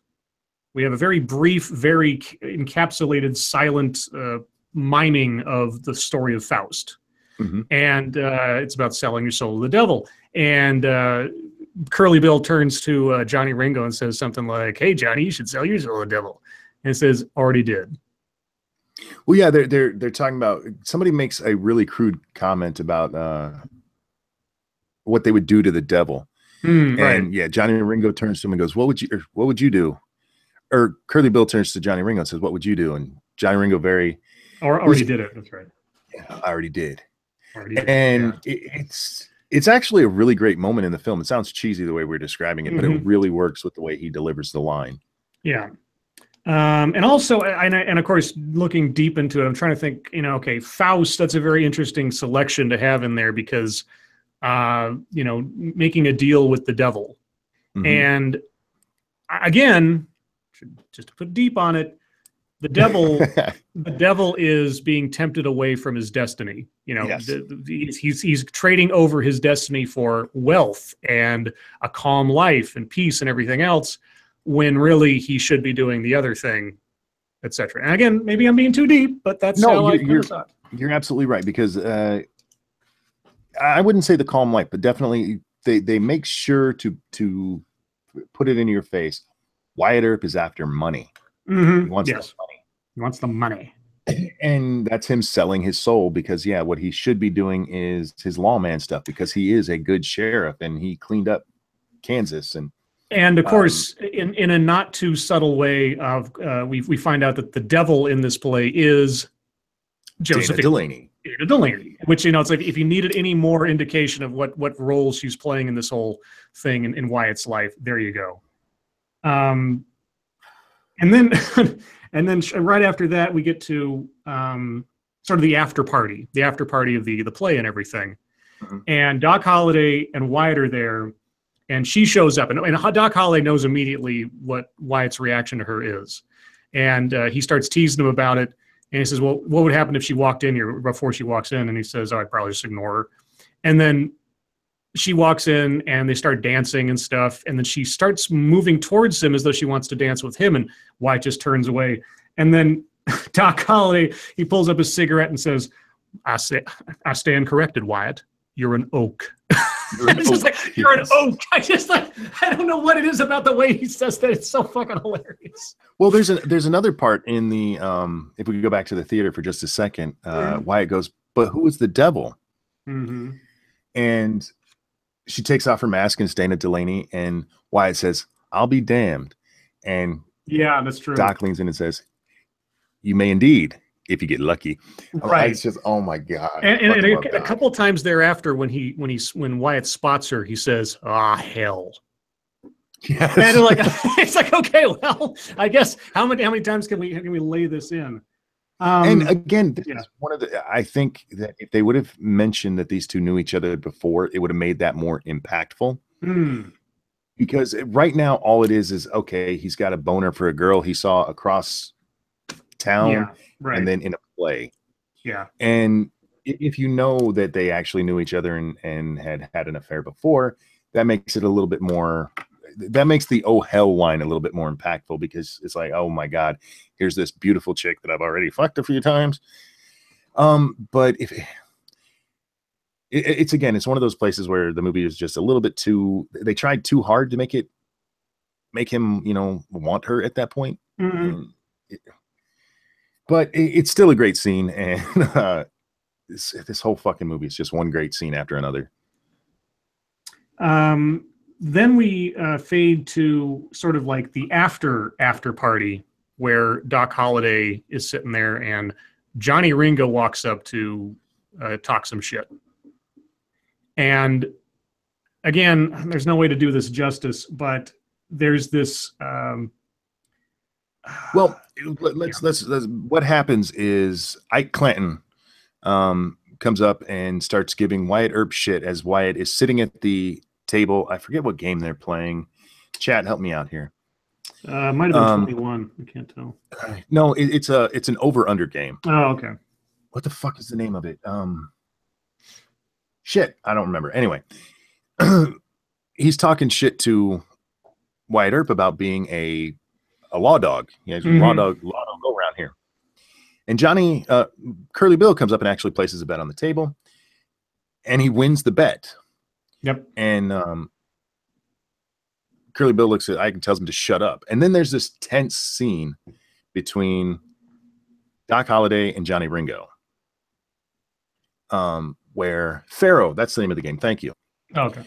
Speaker 2: We have a very brief, very encapsulated, silent miming of the story of Faust. And it's about selling your soul to the devil. And Curly Bill turns to Johnny Ringo and says something like, "Hey, Johnny, you should sell your soul to the devil." And it says, "Already did."
Speaker 1: Well, yeah, they're talking about, somebody makes a really crude comment about what they would do to the devil. And yeah, Johnny Ringo turns to him and goes, what would you do? Or Curly Bill turns to Johnny Ringo and says, "What would you do?" And Johnny Ringo
Speaker 2: already did it. That's right.
Speaker 1: Yeah, I already did. And it's actually a really great moment in the film. It sounds cheesy the way we're describing it, but it really works with the way he delivers the line.
Speaker 2: Yeah. And also, and of course, looking deep into it, I'm trying to think, okay, Faust, that's a very interesting selection to have in there because, making a deal with the devil. And again, just to put deep on it, the devil is being tempted away from his destiny. He's trading over his destiny for wealth and a calm life and peace and everything else, when really he should be doing the other thing, etc. And again, maybe I'm being too deep, but that's how I thought.
Speaker 1: You're absolutely right, because I wouldn't say the calm life, but definitely they make sure to put it in your face. Wyatt Earp is after money. He wants the money.
Speaker 2: He wants the money.
Speaker 1: And that's him selling his soul, because what he should be doing is his lawman stuff, because he is a good sheriff and he cleaned up Kansas.
Speaker 2: And of course, in a not too subtle way, we find out that the devil in this play is Joseph
Speaker 1: Delaney.
Speaker 2: Dana Delaney, which, it's like, if you needed any more indication of what role she's playing in this whole thing in Wyatt's life, there you go. And then right after that, we get to sort of the after party of the play and everything. And Doc Holliday and Wyatt are there, and she shows up, and Doc Holliday knows immediately what Wyatt's reaction to her is, and he starts teasing him about it. And he says, "Well, what would happen if she walked in here before she walks in?" And he says, "Oh, I'd probably just ignore her." And then she walks in and they start dancing and stuff. And then she starts moving towards him as though she wants to dance with him. And Wyatt just turns away. And then Doc Holliday, he pulls up his cigarette and says, I stand corrected, Wyatt. You're an oak." You're an oak. I don't know what it is about the way he says that. It's so fucking hilarious.
Speaker 1: Well, there's another part in the, if we could go back to the theater for just a second, Wyatt goes, "But who is the devil?"
Speaker 2: Mm-hmm.
Speaker 1: And she takes off her mask and Dana Delaney, and Wyatt says, "I'll be damned." And
Speaker 2: Yeah, that's true.
Speaker 1: Doc leans in and says, "You may indeed, if you get lucky."
Speaker 2: Right.
Speaker 1: It's just, oh my God.
Speaker 2: And
Speaker 1: Fucking love
Speaker 2: a
Speaker 1: Doc.
Speaker 2: couple of times thereafter, when Wyatt spots her, he says, "Ah, hell."
Speaker 1: Yes.
Speaker 2: And like, it's like, okay, well, I guess how many times can we lay this in?
Speaker 1: And again, this
Speaker 2: Yeah.
Speaker 1: is one of the. I think that if they would have mentioned that these two knew each other before, it would have made that more impactful.
Speaker 2: Mm.
Speaker 1: Because right now, all it is okay, he's got a boner for a girl he saw across town,
Speaker 2: Yeah, right.
Speaker 1: and then in a play.
Speaker 2: Yeah.
Speaker 1: And if you know that they actually knew each other and had an affair before, that makes it a little bit more. That makes the "oh hell" line a little bit more impactful, because it's like, oh my God, here's this beautiful chick that I've already fucked a few times. But if it's again, it's one of those places where the movie is just a little bit too. They tried too hard to make him, want her at that point.
Speaker 2: Mm-hmm.
Speaker 1: But it's still a great scene, and this whole fucking movie is just one great scene after another.
Speaker 2: Then we fade to sort of like the after party where Doc Holliday is sitting there and Johnny Ringo walks up to talk some shit. And again, there's no way to do this justice, but there's this.
Speaker 1: Well, let's. What happens is Ike Clanton comes up and starts giving Wyatt Earp shit as Wyatt is sitting at the table. I forget what game they're playing. Chat, help me out here.
Speaker 2: Might have been 21. I can't tell.
Speaker 1: No, it's an over-under game.
Speaker 2: Oh, okay.
Speaker 1: What the fuck is the name of it? Shit, I don't remember. Anyway, he's talking shit to Wyatt Earp about being a law dog. Yeah, law dog go around here. And Johnny Curly Bill comes up and actually places a bet on the table, and he wins the bet.
Speaker 2: Yep.
Speaker 1: And Curly Bill looks at Ike and tells him to shut up. And then there's this tense scene between Doc Holliday and Johnny Ringo, where Pharaoh, that's the name of the game. Thank you.
Speaker 2: Okay.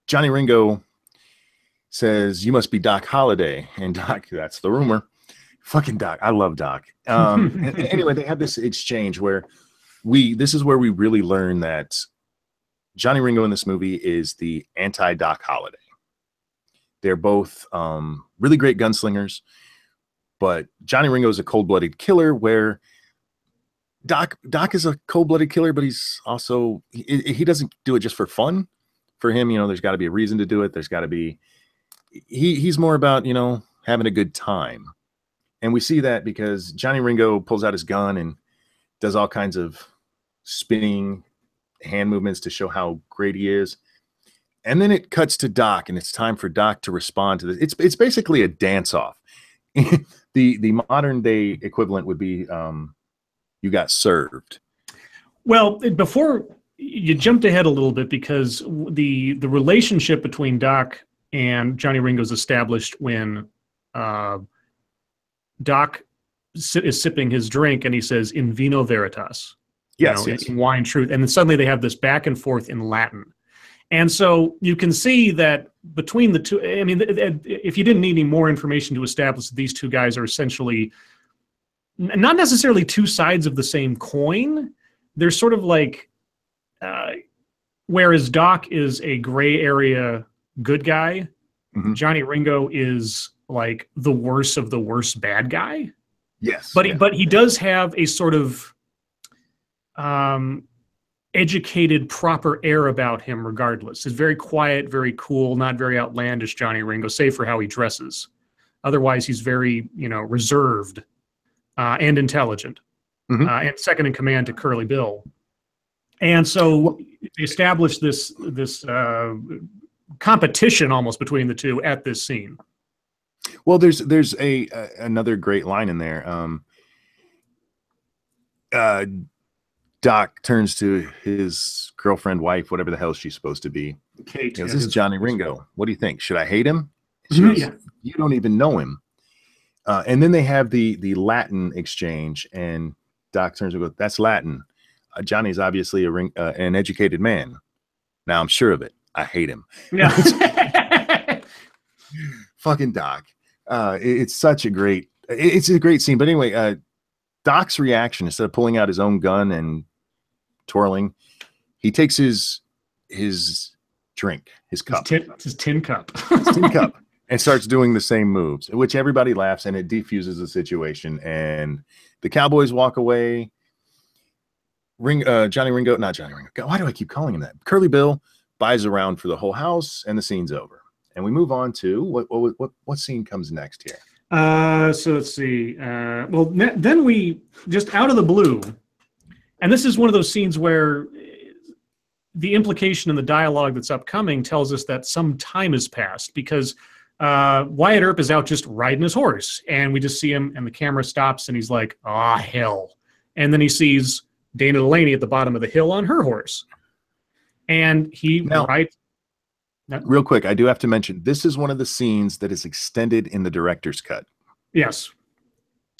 Speaker 1: Johnny Ringo says, "You must be Doc Holliday." And Doc, that's the rumor. Fucking Doc. I love Doc. Anyway, they have this exchange where this is where we really learn that Johnny Ringo in this movie is the anti-Doc Holliday. They're both really great gunslingers, but Johnny Ringo is a cold-blooded killer, where Doc is a cold-blooded killer, but he's also, he doesn't do it just for fun. For him, there's got to be a reason to do it. There's got to be, he's more about, having a good time. And we see that because Johnny Ringo pulls out his gun and does all kinds of spinning hand movements to show how great he is. And then it cuts to Doc, and it's time for Doc to respond to this. It's basically a dance-off. The modern day equivalent would be you got served.
Speaker 2: Well, before you jumped ahead a little bit, because the relationship between Doc and Johnny Ringo is established when Doc is sipping his drink and he says, "In vino veritas."
Speaker 1: Yes,
Speaker 2: in wine truth. And then suddenly they have this back and forth in Latin. And so you can see that between the two, I mean, if you didn't need any more information to establish that these two guys are essentially not necessarily two sides of the same coin, they're sort of like, whereas Doc is a gray area good guy, Johnny Ringo is like the worst of the worst bad guy.
Speaker 1: Yes.
Speaker 2: But he does have a sort of educated, proper air about him regardless. He's very quiet, very cool, not very outlandish, Johnny Ringo, save for how he dresses. Otherwise, he's very, reserved and intelligent, and second in command to Curly Bill. And so they established this competition almost between the two at this scene.
Speaker 1: Well, there's another great line in there. Doc turns to his girlfriend, wife, whatever the hell she's supposed to be.
Speaker 2: Kate,
Speaker 1: this is Johnny Ringo. What do you think? Should I hate him? She goes, "You don't even know him." And then they have the Latin exchange, and Doc turns and goes, "That's Latin. Johnny's obviously an educated man. Now I'm sure of it. I hate him."
Speaker 2: Yeah.
Speaker 1: Fucking Doc. It's such a great scene. But anyway, Doc's reaction, instead of pulling out his own gun and twirling, he takes his drink, his cup,
Speaker 2: his tin cup,
Speaker 1: and starts doing the same moves, which everybody laughs, and it defuses the situation. And the Cowboys walk away. Johnny Ringo, not Johnny Ringo. God, why do I keep calling him that? Curly Bill buys around for the whole house, and the scene's over. And we move on to what scene comes next here.
Speaker 2: So let's see. Then we just out of the blue, and this is one of those scenes where the implication in the dialogue that's upcoming tells us that some time has passed, because Wyatt Earp is out just riding his horse, and we just see him, and the camera stops, and he's like, "Ah, hell!" And then he sees Dana Delaney at the bottom of the hill on her horse, and he rides.
Speaker 1: Real quick, I do have to mention, this is one of the scenes that is extended in the director's cut.
Speaker 2: Yes.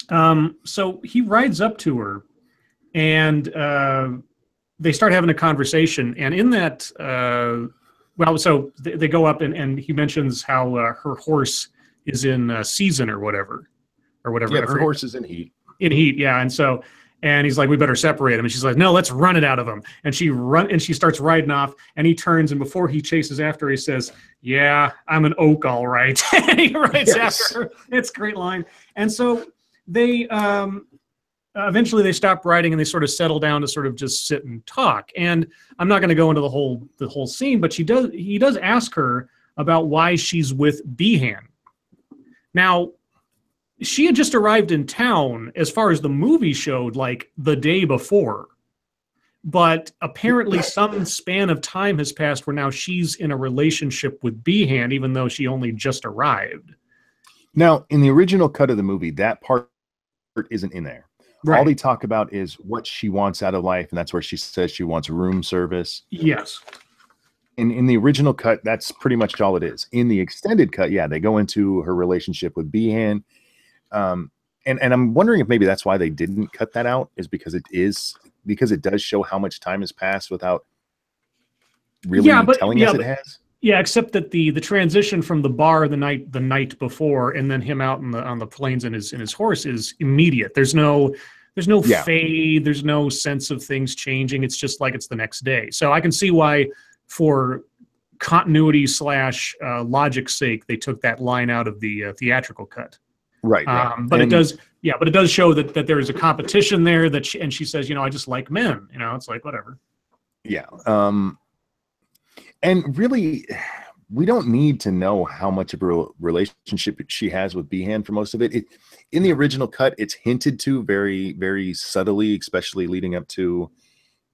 Speaker 2: So he rides up to her, and they start having a conversation. And in that, so they go up, and he mentions how her horse is in season or whatever.
Speaker 1: Yeah, her horse is in heat.
Speaker 2: In heat, yeah. And he's like, "We better separate him." And she's like, "No, let's run it out of him." And she starts riding off, and he turns, and before he chases after her, he says, "Yeah, I'm an oak, all right." And he rides after her. It's a great line. And so they eventually they stop riding, and they sort of settle down to sort of just sit and talk. And I'm not going to go into the whole scene, but he does ask her about why she's with Behan. Now, she had just arrived in town, as far as the movie showed, like the day before. But apparently some span of time has passed where now she's in a relationship with Behan, even though she only just arrived.
Speaker 1: Now, in the original cut of the movie, that part isn't in there. Right. All they talk about is what she wants out of life, and that's where she says she wants room service.
Speaker 2: Yes.
Speaker 1: In the original cut, that's pretty much all it is. In the extended cut, yeah, they go into her relationship with Behan. And I'm wondering if maybe that's why they didn't cut that out, is because it does show how much time has passed without really telling us it has.
Speaker 2: Yeah, except that the transition from the bar the night before, and then him out on the plains in his horse, is immediate. There's no fade. There's no sense of things changing. It's just like it's the next day. So I can see why, for continuity / logic's sake, they took that line out of the theatrical cut.
Speaker 1: Right.
Speaker 2: But it does show that there is a competition there, and she says, I just like men, it's like, whatever.
Speaker 1: Yeah. And really, we don't need to know how much of a relationship she has with Behan for most of it. In the original cut, it's hinted to very, very subtly, especially leading up to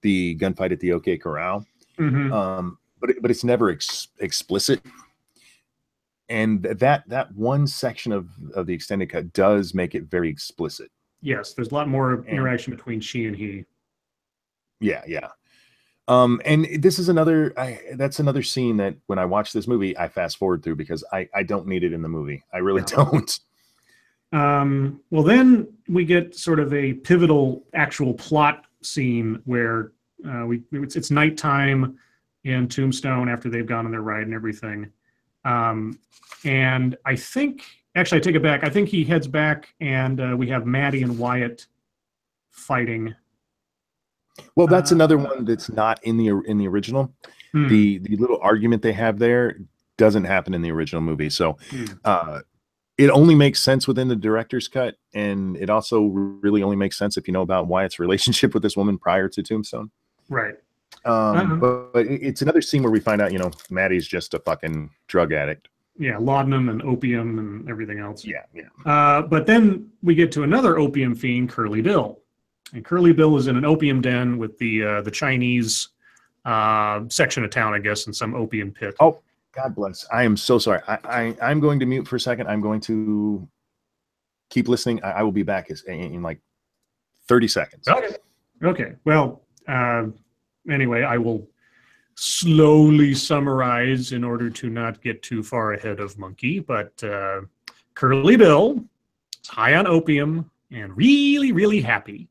Speaker 1: the gunfight at the OK Corral.
Speaker 2: Mm-hmm.
Speaker 1: But it's never explicit. And that one section of the extended cut does make it very explicit.
Speaker 2: Yes, there's a lot more interaction between she and he.
Speaker 1: Yeah. And this is that's another scene that when I watch this movie, I fast forward through, because I don't need it in the movie. I really don't.
Speaker 2: Well, then we get sort of a pivotal actual plot scene where it's nighttime in Tombstone after they've gone on their ride and everything. And I think, actually, I take it back. I think he heads back, and we have Maddie and Wyatt fighting.
Speaker 1: Well, that's another one that's not in the original. The little argument they have there doesn't happen in the original movie. So it only makes sense within the director's cut, and it also really only makes sense if you know about Wyatt's relationship with this woman prior to Tombstone.
Speaker 2: Right.
Speaker 1: But it's another scene where we find out, Maddie's just a fucking drug addict.
Speaker 2: Yeah, laudanum and opium and everything else.
Speaker 1: Yeah.
Speaker 2: But then we get to another opium fiend, Curly Bill. And Curly Bill is in an opium den with the Chinese section of town, I guess, in some opium pit.
Speaker 1: Oh, God bless. I am so sorry. I'm going to mute for a second. I'm going to keep listening. I will be back in like 30 seconds.
Speaker 2: Okay. Well, anyway, I will slowly summarize in order to not get too far ahead of Monkey. But Curly Bill is high on opium and really, really happy.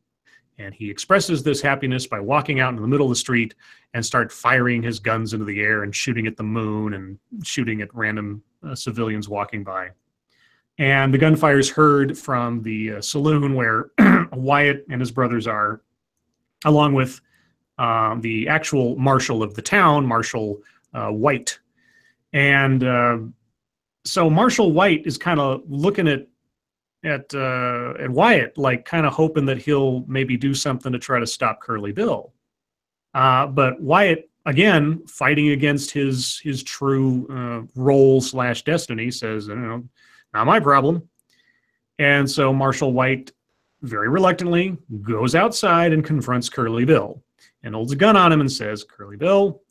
Speaker 2: And he expresses this happiness by walking out into the middle of the street and start firing his guns into the air and shooting at the moon and shooting at random civilians walking by. And the gunfire is heard from the saloon where Wyatt and his brothers are, along with the actual marshal of the town, Marshal White. And so Marshal White is kind of looking at Wyatt, like kind of hoping that he'll maybe do something to try to stop Curly Bill. But Wyatt, again, fighting against his true role / destiny, says, not my problem. And so Marshal White, very reluctantly, goes outside and confronts Curly Bill and holds a gun on him and says, Curly Bill,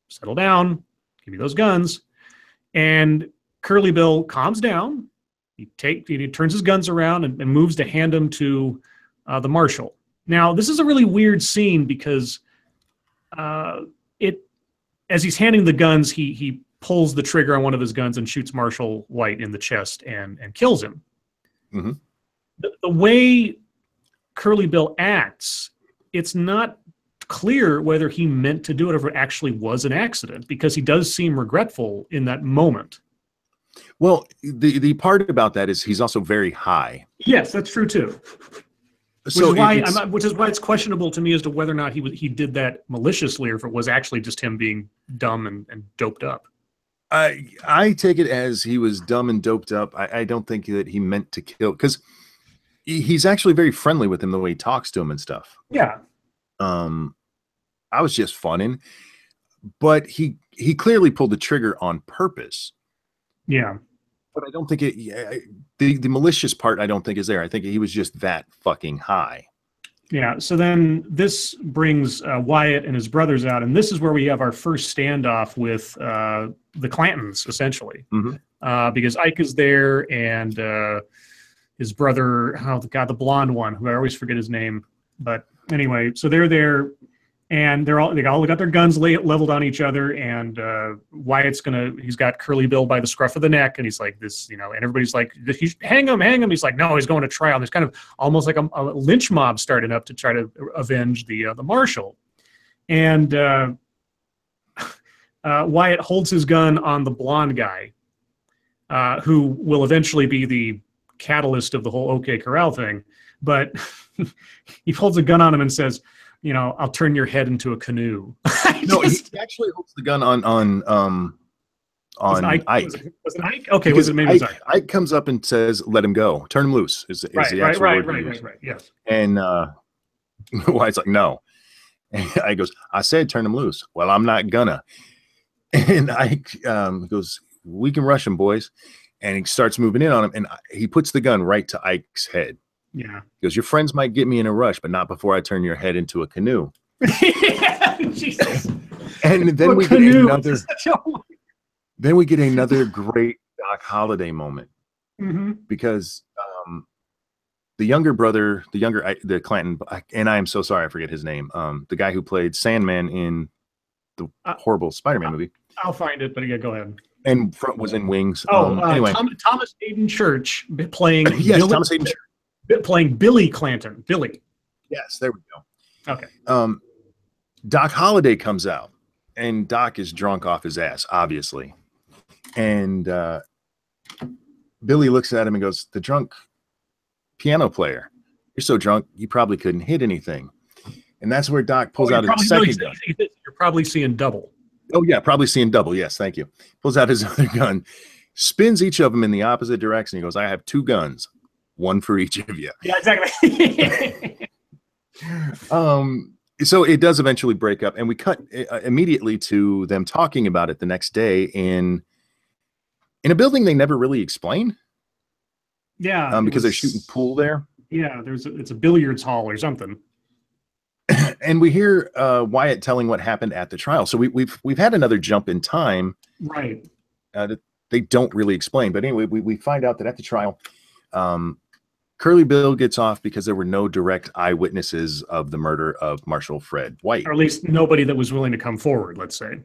Speaker 2: settle down, give me those guns. And Curly Bill calms down. He turns his guns around and moves to hand them to the marshal. Now, this is a really weird scene because as he's handing the guns, he pulls the trigger on one of his guns and shoots Marshal White in the chest and kills him.
Speaker 1: Mm-hmm.
Speaker 2: The way Curly Bill acts, it's not clear whether he meant to do it or if it actually was an accident, because he does seem regretful in that moment.
Speaker 1: Well, the part about that is he's also very high.
Speaker 2: Yes, that's true too.
Speaker 1: So
Speaker 2: Which is why it's questionable to me as to whether or not he did that maliciously or if it was actually just him being dumb and doped up.
Speaker 1: I take it as he was dumb and doped up. I don't think that he meant to kill, because he's actually very friendly with him the way he talks to him and stuff.
Speaker 2: Yeah.
Speaker 1: I was just funning, but he clearly pulled the trigger on purpose.
Speaker 2: Yeah.
Speaker 1: But I don't think the malicious part, I don't think is there. I think he was just that fucking high.
Speaker 2: Yeah. So then this brings Wyatt and his brothers out. And this is where we have our first standoff with the Clantons, essentially.
Speaker 1: Mm-hmm.
Speaker 2: Because Ike is there and his brother, the blonde one, who I always forget his name. But anyway, so they're there. And they all got their guns leveled on each other, and Wyatt's he's got Curly Bill by the scruff of the neck, and he's like this, and everybody's like, hang him. He's like, no, he's going to trial. And there's kind of almost like a lynch mob starting up to try to avenge the marshal. And Wyatt holds his gun on the blonde guy, who will eventually be the catalyst of the whole OK Corral thing. But he holds a gun on him and says, I'll turn your head into a canoe.
Speaker 1: No, he actually holds the gun on Ike.
Speaker 2: Was it Ike? Okay, was it maybe Ike?
Speaker 1: Ike comes up and says, "Let him go, turn him loose." Is the actual word
Speaker 2: right. Yes.
Speaker 1: And Wyatt's like, "No," and Ike goes, "I said turn him loose." Well, I'm not gonna. And Ike goes, "We can rush him, boys," and he starts moving in on him, and he puts the gun right to Ike's head.
Speaker 2: Yeah.
Speaker 1: He goes, "Your friends might get me in a rush, but not before I turn your head into a canoe."
Speaker 2: Jesus.
Speaker 1: And then we get another. Then we get another great Doc Holliday moment, because the younger brother, the Clanton, and I am so sorry I forget his name. The guy who played Sandman in the horrible Spider-Man movie.
Speaker 2: I'll find it, but yeah, go ahead.
Speaker 1: And was in Wings.
Speaker 2: Anyway, Thomas Hayden Church playing
Speaker 1: Thomas Hayden Church.
Speaker 2: Playing Billy Clanton. Billy.
Speaker 1: Yes, there we go.
Speaker 2: Okay.
Speaker 1: Doc Holliday comes out, and Doc is drunk off his ass, obviously. And Billy looks at him and goes, "The drunk piano player. You're so drunk, you probably couldn't hit anything." And that's where Doc pulls out his second gun.
Speaker 2: You're probably seeing double.
Speaker 1: Oh, yeah, probably seeing double. Yes, thank you. Pulls out his other gun, spins each of them in the opposite direction. He goes, "I have two guns. One for each of you."
Speaker 2: Yeah, exactly.
Speaker 1: So it does eventually break up, and we cut immediately to them talking about it the next day in a building they never really explain.
Speaker 2: Yeah,
Speaker 1: because they're shooting pool there.
Speaker 2: Yeah, it's a billiards hall or something.
Speaker 1: And we hear Wyatt telling what happened at the trial. So we've had another jump in time,
Speaker 2: right?
Speaker 1: That they don't really explain, but anyway, we find out that at the trial, Curly Bill gets off because there were no direct eyewitnesses of the murder of Marshal Fred White.
Speaker 2: Or at least nobody that was willing to come forward, let's say.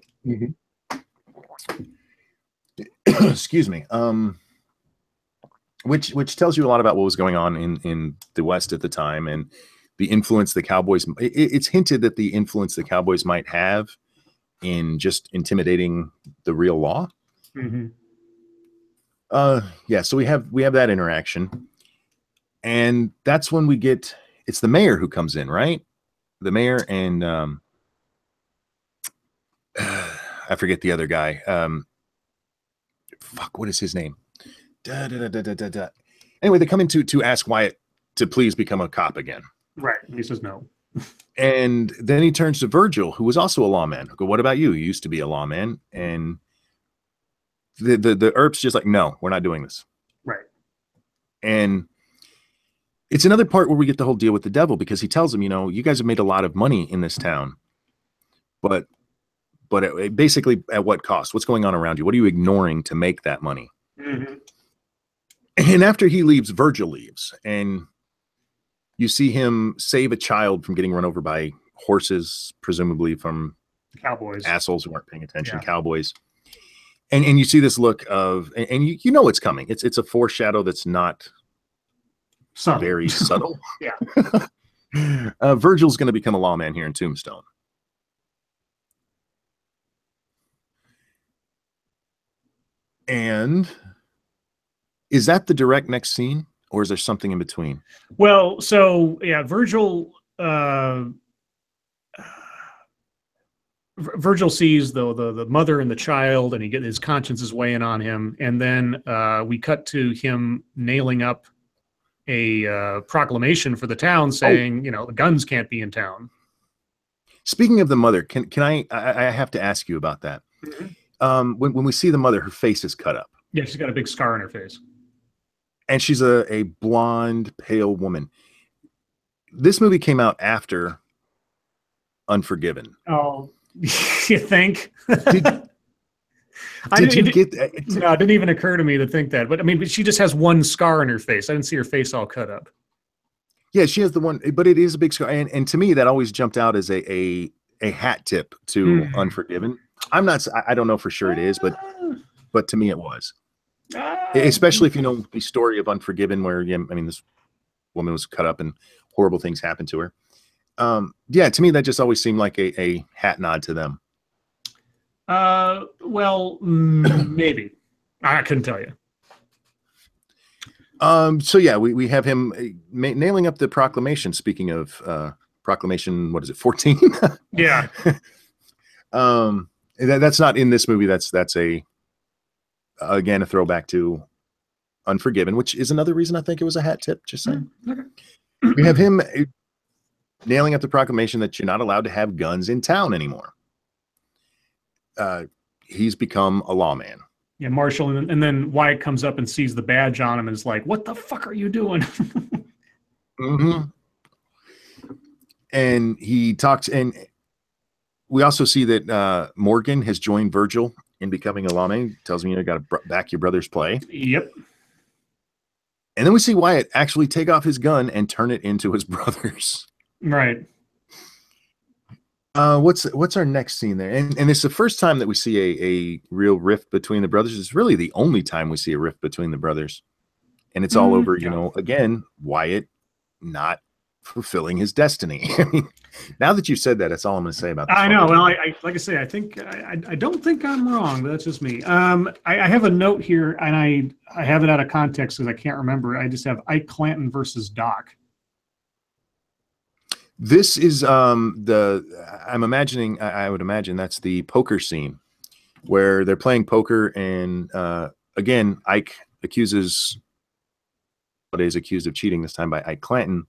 Speaker 1: Excuse me. Which tells you a lot about what was going on in the West at the time. And the influence the Cowboys. It's hinted that the influence the Cowboys might have in just intimidating the real law.
Speaker 2: Mm-hmm.
Speaker 1: Yeah. So we have that interaction, and that's when we get. It's the mayor who comes in, right? The mayor and I forget the other guy. Fuck, what is his name? Anyway, they come in to ask Wyatt to please become a cop again.
Speaker 2: Right. And he says no.
Speaker 1: And then he turns to Virgil, who was also a lawman. I go, what about you? You used to be a lawman. And the Earp's just like, no, we're not doing this.
Speaker 2: Right.
Speaker 1: And it's another part where we get the whole deal with the devil, because he tells him, you guys have made a lot of money in this town, but basically at what cost? What's going on around you? What are you ignoring to make that money?
Speaker 2: Mm-hmm.
Speaker 1: And after he leaves, Virgil leaves, and you see him save a child from getting run over by horses, presumably from
Speaker 2: Cowboys,
Speaker 1: assholes who weren't paying attention,
Speaker 2: yeah.
Speaker 1: Cowboys. And you see this look of, and you know it's coming. It's a foreshadow that's not very subtle.
Speaker 2: Yeah.
Speaker 1: Virgil's going to become a lawman here in Tombstone. And is that the direct next scene, or is there something in between?
Speaker 2: Well, so yeah, Virgil sees the mother and the child, and his conscience is weighing on him. And then we cut to him nailing up a proclamation for the town saying, the guns can't be in town.
Speaker 1: Speaking of the mother, can I have to ask you about that.
Speaker 2: Mm-hmm.
Speaker 1: When we see the mother, her face is cut up.
Speaker 2: Yeah, she's got a big scar on her face.
Speaker 1: And she's a blonde, pale woman. This movie came out after Unforgiven.
Speaker 2: Oh, you think?
Speaker 1: Did you get that?
Speaker 2: No, it didn't even occur to me to think that. But I mean, she just has one scar on her face. I didn't see her face all cut up.
Speaker 1: Yeah, she has the one, but it is a big scar. And to me, that always jumped out as a hat tip to Unforgiven. I don't know for sure it is, but to me it was. Especially if you know the story of Unforgiven, where this woman was cut up and horrible things happened to her. Yeah, to me that just always seemed like a hat nod to them.
Speaker 2: Well, maybe. I couldn't tell you.
Speaker 1: So yeah, we have him nailing up the proclamation. Speaking of proclamation, what is it, 14?
Speaker 2: Yeah.
Speaker 1: That's not in this movie. That's again a throwback to Unforgiven, which is another reason I think it was a hat tip. Just saying. Okay. We have him nailing up the proclamation that you're not allowed to have guns in town anymore. He's become a lawman.
Speaker 2: Yeah, Marshall, and then Wyatt comes up and sees the badge on him and is like, "What the fuck are you doing?"
Speaker 1: Mm-hmm. And he talks, and we also see that Morgan has joined Virgil in becoming a lawman. He tells me you got to back your brother's play.
Speaker 2: Yep.
Speaker 1: And then we see Wyatt actually take off his gun and turn it into his brother's.
Speaker 2: Right.
Speaker 1: What's our next scene there? And it's the first time that we see a real rift between the brothers. It's really the only time we see a rift between the brothers. And it's all over, again, Wyatt not fulfilling his destiny. I mean, now that you said that, that's all I'm going to say about this.
Speaker 2: I know. Well, I like I say, I think I don't think I'm wrong, but that's just me. I have a note here, and I have it out of context because I can't remember. I just have Ike Clanton versus Doc.
Speaker 1: This is I would imagine that's the poker scene where they're playing poker, and again, Ike is accused of cheating, this time by Ike Clanton.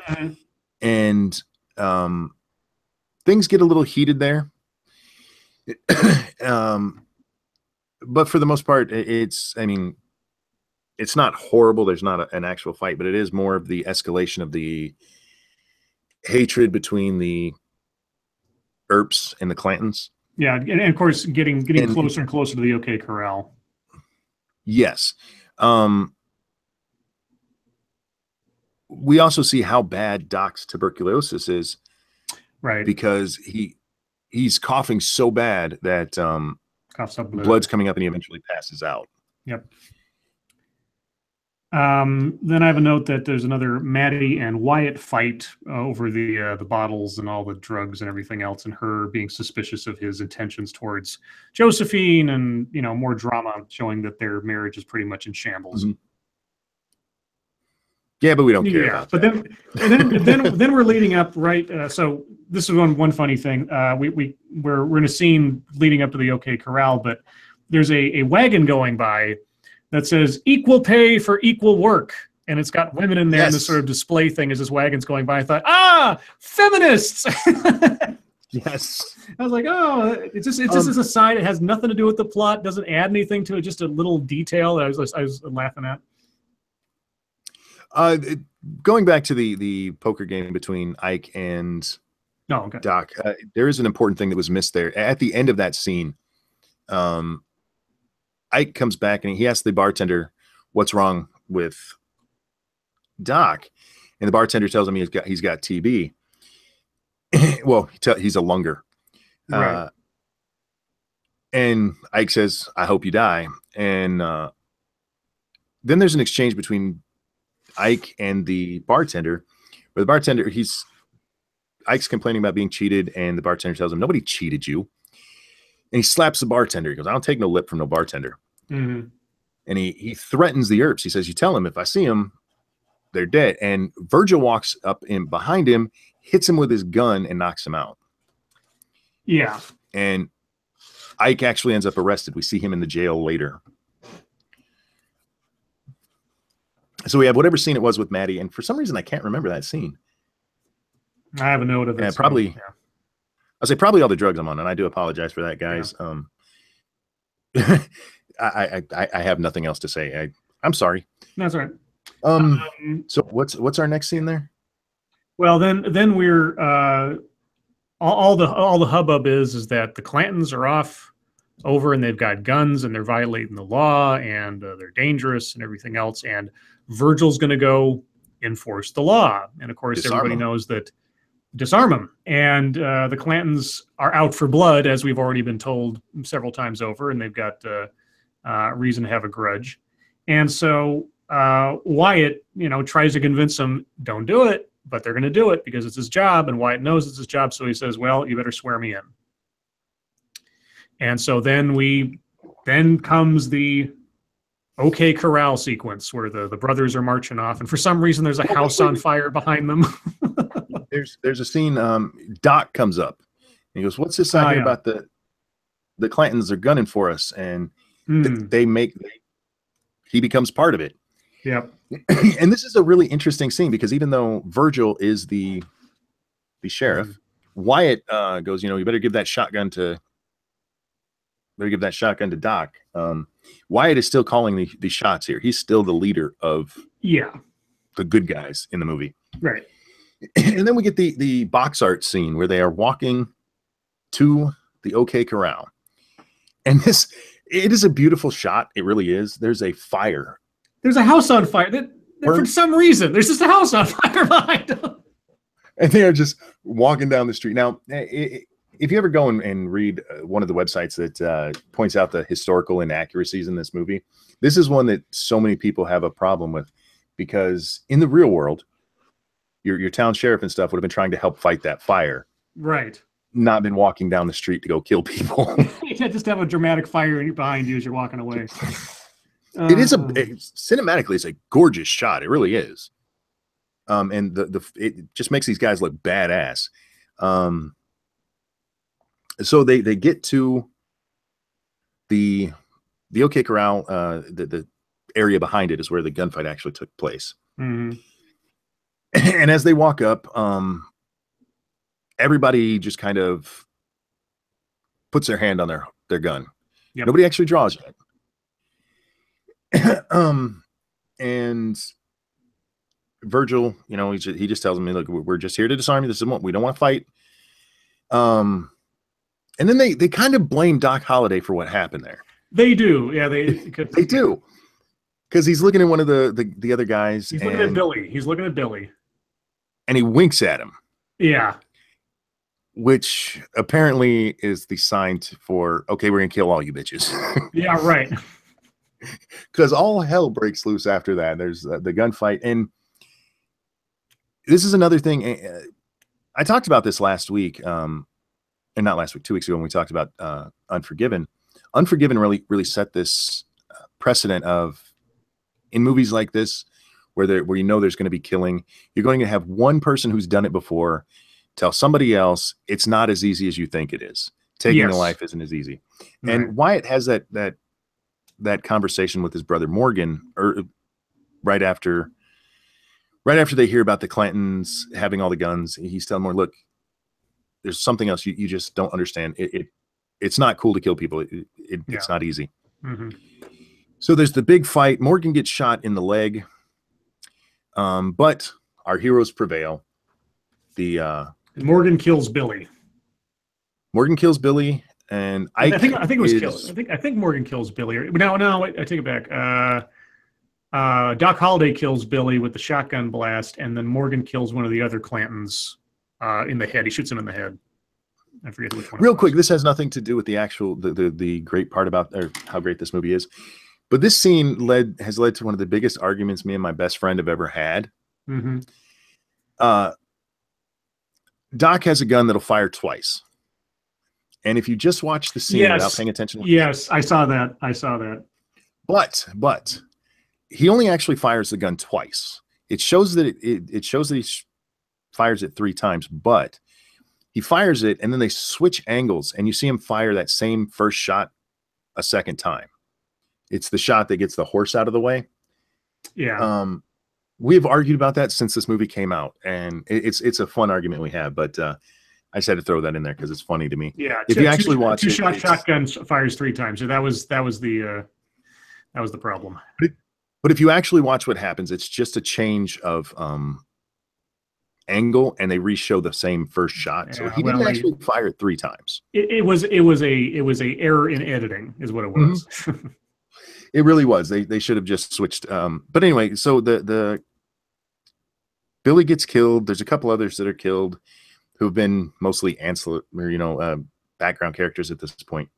Speaker 2: Mm-hmm.
Speaker 1: And things get a little heated there. But for the most part, it's not horrible. There's not an actual fight, but it is more of the escalation of the hatred between the Earps and the Clantons.
Speaker 2: Yeah, and of course, getting closer and closer to the OK Corral.
Speaker 1: Yes. We also see how bad Doc's tuberculosis is,
Speaker 2: right?
Speaker 1: Because he's coughing so bad that
Speaker 2: coughs up blood.
Speaker 1: Blood's coming up, and he eventually passes out.
Speaker 2: Yep. Then I have a note that there's another Maddie and Wyatt fight over the bottles and all the drugs and everything else, and her being suspicious of his intentions towards Josephine, and more drama showing that their marriage is pretty much in shambles.
Speaker 1: Mm-hmm. Yeah, but we don't care about
Speaker 2: but
Speaker 1: that.
Speaker 2: then we're leading up, right? So this is one funny thing. We're in a scene leading up to the OK Corral, but there's a wagon going by that says "equal pay for equal work," and it's got women in there. Yes. And this sort of display thing as this wagon's going by. I thought, feminists.
Speaker 1: Yes.
Speaker 2: I was like, oh, it's just as a side. It has nothing to do with the plot. Doesn't add anything to it. Just a little detail that I was laughing at.
Speaker 1: Going back to the poker game between Ike and Doc, there is an important thing that was missed there. At the end of that scene, Ike comes back and he asks the bartender what's wrong with Doc, and the bartender tells him he's got TB. Well, he's a lunger. Right. And Ike says, "I hope you die." And then there's an exchange between Ike and the bartender, where the bartender, Ike's complaining about being cheated, and the bartender tells him, "Nobody cheated you." And he slaps the bartender. He goes, "I don't take no lip from no bartender."
Speaker 2: Mm-hmm.
Speaker 1: And he threatens the Earps. He says, "You tell him if I see him, they're dead." And Virgil walks up in behind him, hits him with his gun, and knocks him out.
Speaker 2: Yeah.
Speaker 1: And Ike actually ends up arrested. We see him in the jail later. So we have whatever scene it was with Maddie, and for some reason I can't remember that scene.
Speaker 2: I have a note of it.
Speaker 1: Probably. Yeah. I'll say probably all the drugs I'm on, and I do apologize for that, guys. Yeah. I have nothing else to say. I'm sorry.
Speaker 2: That's all right.
Speaker 1: So what's our next scene there?
Speaker 2: Well, then we're all the hubbub is that the Clantons are off over, and they've got guns, and they're violating the law, and they're dangerous and everything else. And Virgil's going to go enforce the law, and of course everybody knows that. Disarm them, and the Clantons are out for blood, as we've already been told several times over, and they've got reason to have a grudge. And so Wyatt, tries to convince them, don't do it, but they're going to do it because it's his job, and Wyatt knows it's his job, so he says, "Well, you better swear me in." And so then comes the OK Corral sequence where the brothers are marching off, and for some reason there's a house on fire behind them.
Speaker 1: There's a scene. Doc comes up. And he goes, "What's this out here about the Clantons are gunning for us?" And he becomes part of it.
Speaker 2: Yep.
Speaker 1: And this is a really interesting scene because even though Virgil is the sheriff, Wyatt goes, "You better give that shotgun to Doc." Wyatt is still calling the shots here. He's still the leader of the good guys in the movie.
Speaker 2: Right.
Speaker 1: And then we get the box art scene where they are walking to the OK Corral. And it is a beautiful shot. It really is. There's a fire.
Speaker 2: There's a house on fire. For some reason, there's just a house on fire behind them.
Speaker 1: And they are just walking down the street. Now, if you ever go and read one of the websites that points out the historical inaccuracies in this movie, this is one that so many people have a problem with, because in the real world, your town sheriff and stuff would have been trying to help fight that fire.
Speaker 2: Right.
Speaker 1: Not been walking down the street to go kill people.
Speaker 2: Yeah, just have a dramatic fire behind you as you're walking away.
Speaker 1: It is cinematically, it's a gorgeous shot. It really is. And it just makes these guys look badass. So they get to the OK Corral. The area behind it is where the gunfight actually took place.
Speaker 2: Mm-hmm.
Speaker 1: And as they walk up, everybody just kind of puts their hand on their gun. Yep. Nobody actually draws yet. And Virgil, he just tells me, "Look, we're just here to disarm you. This is what we don't want to fight." And then they kind of blame Doc Holliday for what happened there.
Speaker 2: They do, yeah. They
Speaker 1: do, because he's looking at one of the other guys.
Speaker 2: He's looking at Billy.
Speaker 1: And he winks at him.
Speaker 2: Yeah.
Speaker 1: Which apparently is the sign for, okay, we're gonna kill all you bitches.
Speaker 2: Yeah, right.
Speaker 1: because all hell breaks loose after that. There's the gunfight, and this is another thing. I talked about this last week, and not last week, 2 weeks ago when we talked about Unforgiven. Unforgiven really set this precedent of, in movies like this, where you know there's going to be killing, you're going to have one person who's done it before tell somebody else it's not as easy as you think it is. Taking a life isn't as easy. Right. And Wyatt has that conversation with his brother Morgan, or right after they hear about the Clantons having all the guns. He's telling Morgan, look, there's something else you just don't understand. It's not cool to kill people. It's not easy. Mm-hmm. So there's the big fight. Morgan gets shot in the leg, but our heroes prevail.
Speaker 2: Morgan kills Billy.
Speaker 1: Morgan kills Billy, and
Speaker 2: I think it was kills. I think Morgan kills Billy. No, I take it back. Doc Holliday kills Billy with the shotgun blast, and then Morgan kills one of the other Clantons in the head. He shoots him in the head. I forget which one.
Speaker 1: Real quick, this has nothing to do with the actual the great part about, or how great this movie is, but this scene has led to one of the biggest arguments me and my best friend have ever had. Mm-hmm. Doc has a gun that'll fire twice, and if you just watch the scene without paying attention,
Speaker 2: yes, I saw that.
Speaker 1: But he only actually fires the gun twice. It shows that it shows that he fires it 3 times, but he fires it, and then they switch angles, and you see him fire that same first shot a second time. It's the shot that gets the horse out of the way.
Speaker 2: Yeah.
Speaker 1: We've argued about that since this movie came out, and it's a fun argument we have, but I just had to throw that in there because it's funny to me.
Speaker 2: Yeah.
Speaker 1: If you actually watch it,
Speaker 2: shotgun fires 3 times. So that was the problem.
Speaker 1: But if you actually watch what happens, it's just a change of angle, and they re-show the same first shot. So he didn't actually fire it 3 times.
Speaker 2: It was a error in editing, is what it was. Mm-hmm.
Speaker 1: It really was. They should have just switched. But anyway, so the Billy gets killed. There's a couple others that are killed who've been mostly ancillary, background characters at this point.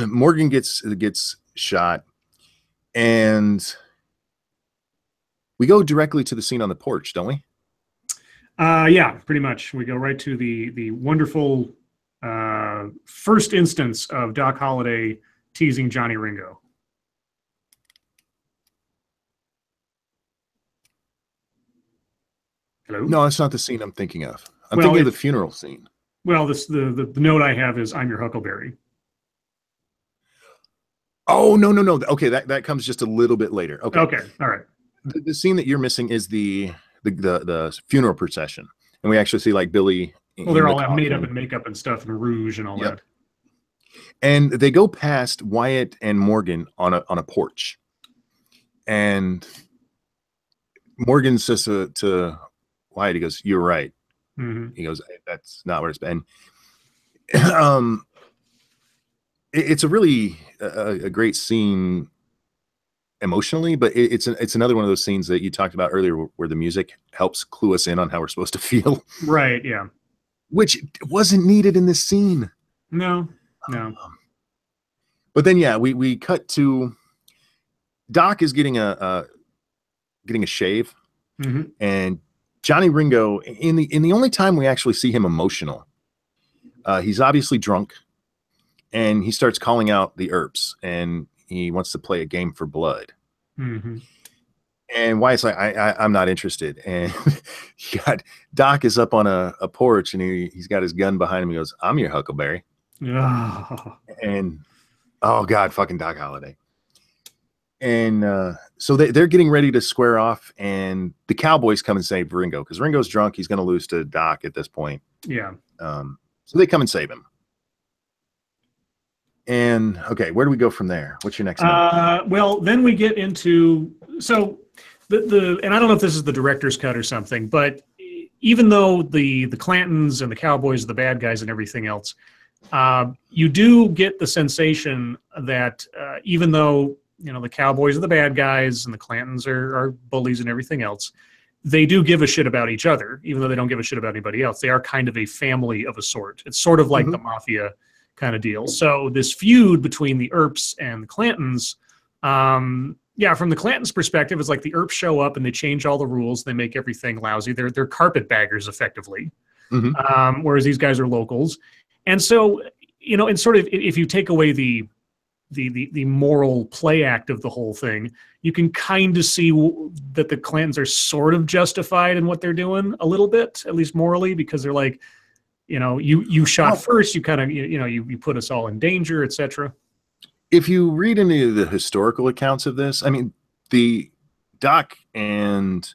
Speaker 1: Morgan gets shot, and we go directly to the scene on the porch, don't we?
Speaker 2: Yeah, pretty much. We go right to the wonderful first instance of Doc Holliday teasing Johnny Ringo. Hello?
Speaker 1: No, that's not the scene I'm thinking of. I'm thinking of the funeral scene.
Speaker 2: Well, the note I have is "I'm your Huckleberry."
Speaker 1: Oh, no. Okay, that comes just a little bit later. Okay,
Speaker 2: all right.
Speaker 1: The scene that you're missing is the funeral procession, and we actually see like Billy.
Speaker 2: Well, they're all made up in makeup and stuff and rouge and all that.
Speaker 1: And they go past Wyatt and Morgan on a porch, and Morgan says to Wyatt, he goes, "You're right." Mm-hmm. He goes, "That's not where it's been." It's a really a great scene emotionally, but it's another one of those scenes that you talked about earlier where the music helps clue us in on how we're supposed to feel.
Speaker 2: Right. Yeah.
Speaker 1: Which wasn't needed in this scene.
Speaker 2: No.
Speaker 1: But then, we cut to Doc is getting a shave, mm-hmm. and Johnny Ringo in the only time we actually see him emotional, he's obviously drunk, and he starts calling out the Earps, and he wants to play a game for blood. Mm-hmm. And Wyatt's like, I'm not interested. And Doc is up on a porch, and he's got his gun behind him. He goes, "I'm your Huckleberry." Oh. And oh God, fucking Doc Holliday. And so they're getting ready to square off, and the Cowboys come and save Ringo because Ringo's drunk. He's going to lose to Doc at this point.
Speaker 2: Yeah.
Speaker 1: So they come and save him. And okay, where do we go from there? What's your next note?
Speaker 2: Well, then we get into and I don't know if this is the director's cut or something, but even though the Clantons and the Cowboys are the bad guys and everything else, you do get the sensation that even though the Cowboys are the bad guys and the Clantons are bullies and everything else, they do give a shit about each other, even though they don't give a shit about anybody else. They are kind of a family of a sort. It's sort of like mm-hmm. the mafia kind of deal. So this feud between the Earps and the Clantons, yeah, from the Clantons' perspective, it's like the Earps show up and they change all the rules. They make everything lousy. They're carpetbaggers effectively, whereas these guys are locals. And so, you know, and sort of if you take away the moral play act of the whole thing, you can kind of see that the Clantons are sort of justified in what they're doing a little bit, at least morally, because they're like, you know, you shot first, you kind of, you know, you put us all in danger, etc.
Speaker 1: If you read any of the historical accounts of this, I mean, the Doc and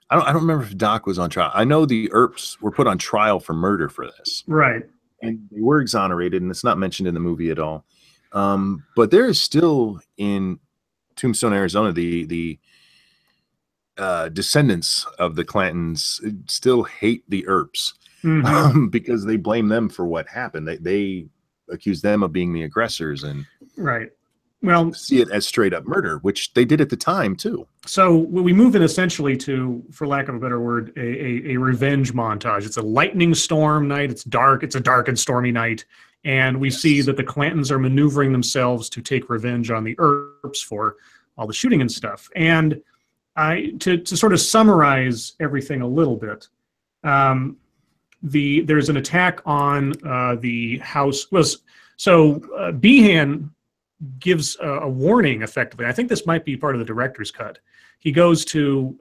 Speaker 1: I don't remember if Doc was on trial. I know the Earps were put on trial for murder for this.
Speaker 2: Right.
Speaker 1: And they were exonerated, and it's not mentioned in the movie at all. But there is still in Tombstone, Arizona, the descendants of the Clantons still hate the Earps because they blame them for what happened. They accuse them of being the aggressors and
Speaker 2: well,
Speaker 1: see it as straight up murder, which they did at the time too.
Speaker 2: So we move in essentially to, for lack of a better word, a revenge montage. It's a lightning storm night. It's dark. It's a dark and stormy night. And we see that the Clantons are maneuvering themselves to take revenge on the Earps for all the shooting and stuff. And to sort of summarize everything a little bit, there's an attack on the house. Behan gives a warning effectively. I think this might be part of the director's cut. He goes to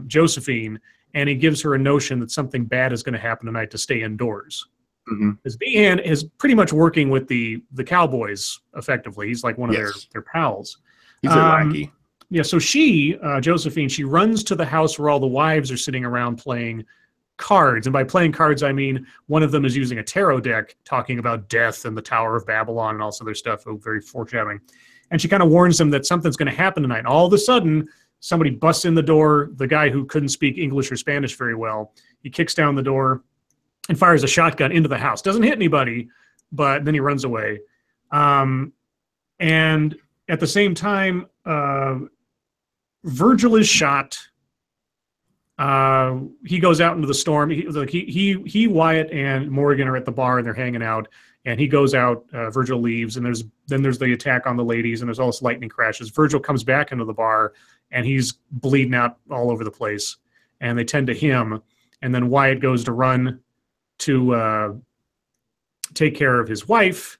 Speaker 2: Josephine and he gives her a notion that something bad is going to happen tonight to stay indoors. Because Behan is pretty much working with the cowboys effectively. He's like one of their pals.
Speaker 1: He's their lackey.
Speaker 2: Yeah, so she, Josephine, she runs to the house where all the wives are sitting around playing cards. And by playing cards, I mean one of them is using a tarot deck talking about death and the Tower of Babylon and all this other stuff, very foreshadowing. And she kind of warns them that something's going to happen tonight. And all of a sudden, somebody busts in the door. The guy who couldn't speak English or Spanish very well, he kicks down the door and fires a shotgun into the house. Doesn't hit anybody, but then he runs away. And at the same time, Virgil is shot. He goes out into the storm. He, Wyatt, and Morgan are at the bar and they're hanging out. And he goes out. Virgil leaves, and there's the attack on the ladies, and there's all this lightning crashes. Virgil comes back into the bar, and he's bleeding out all over the place. And they tend to him, and then Wyatt goes to run to take care of his wife,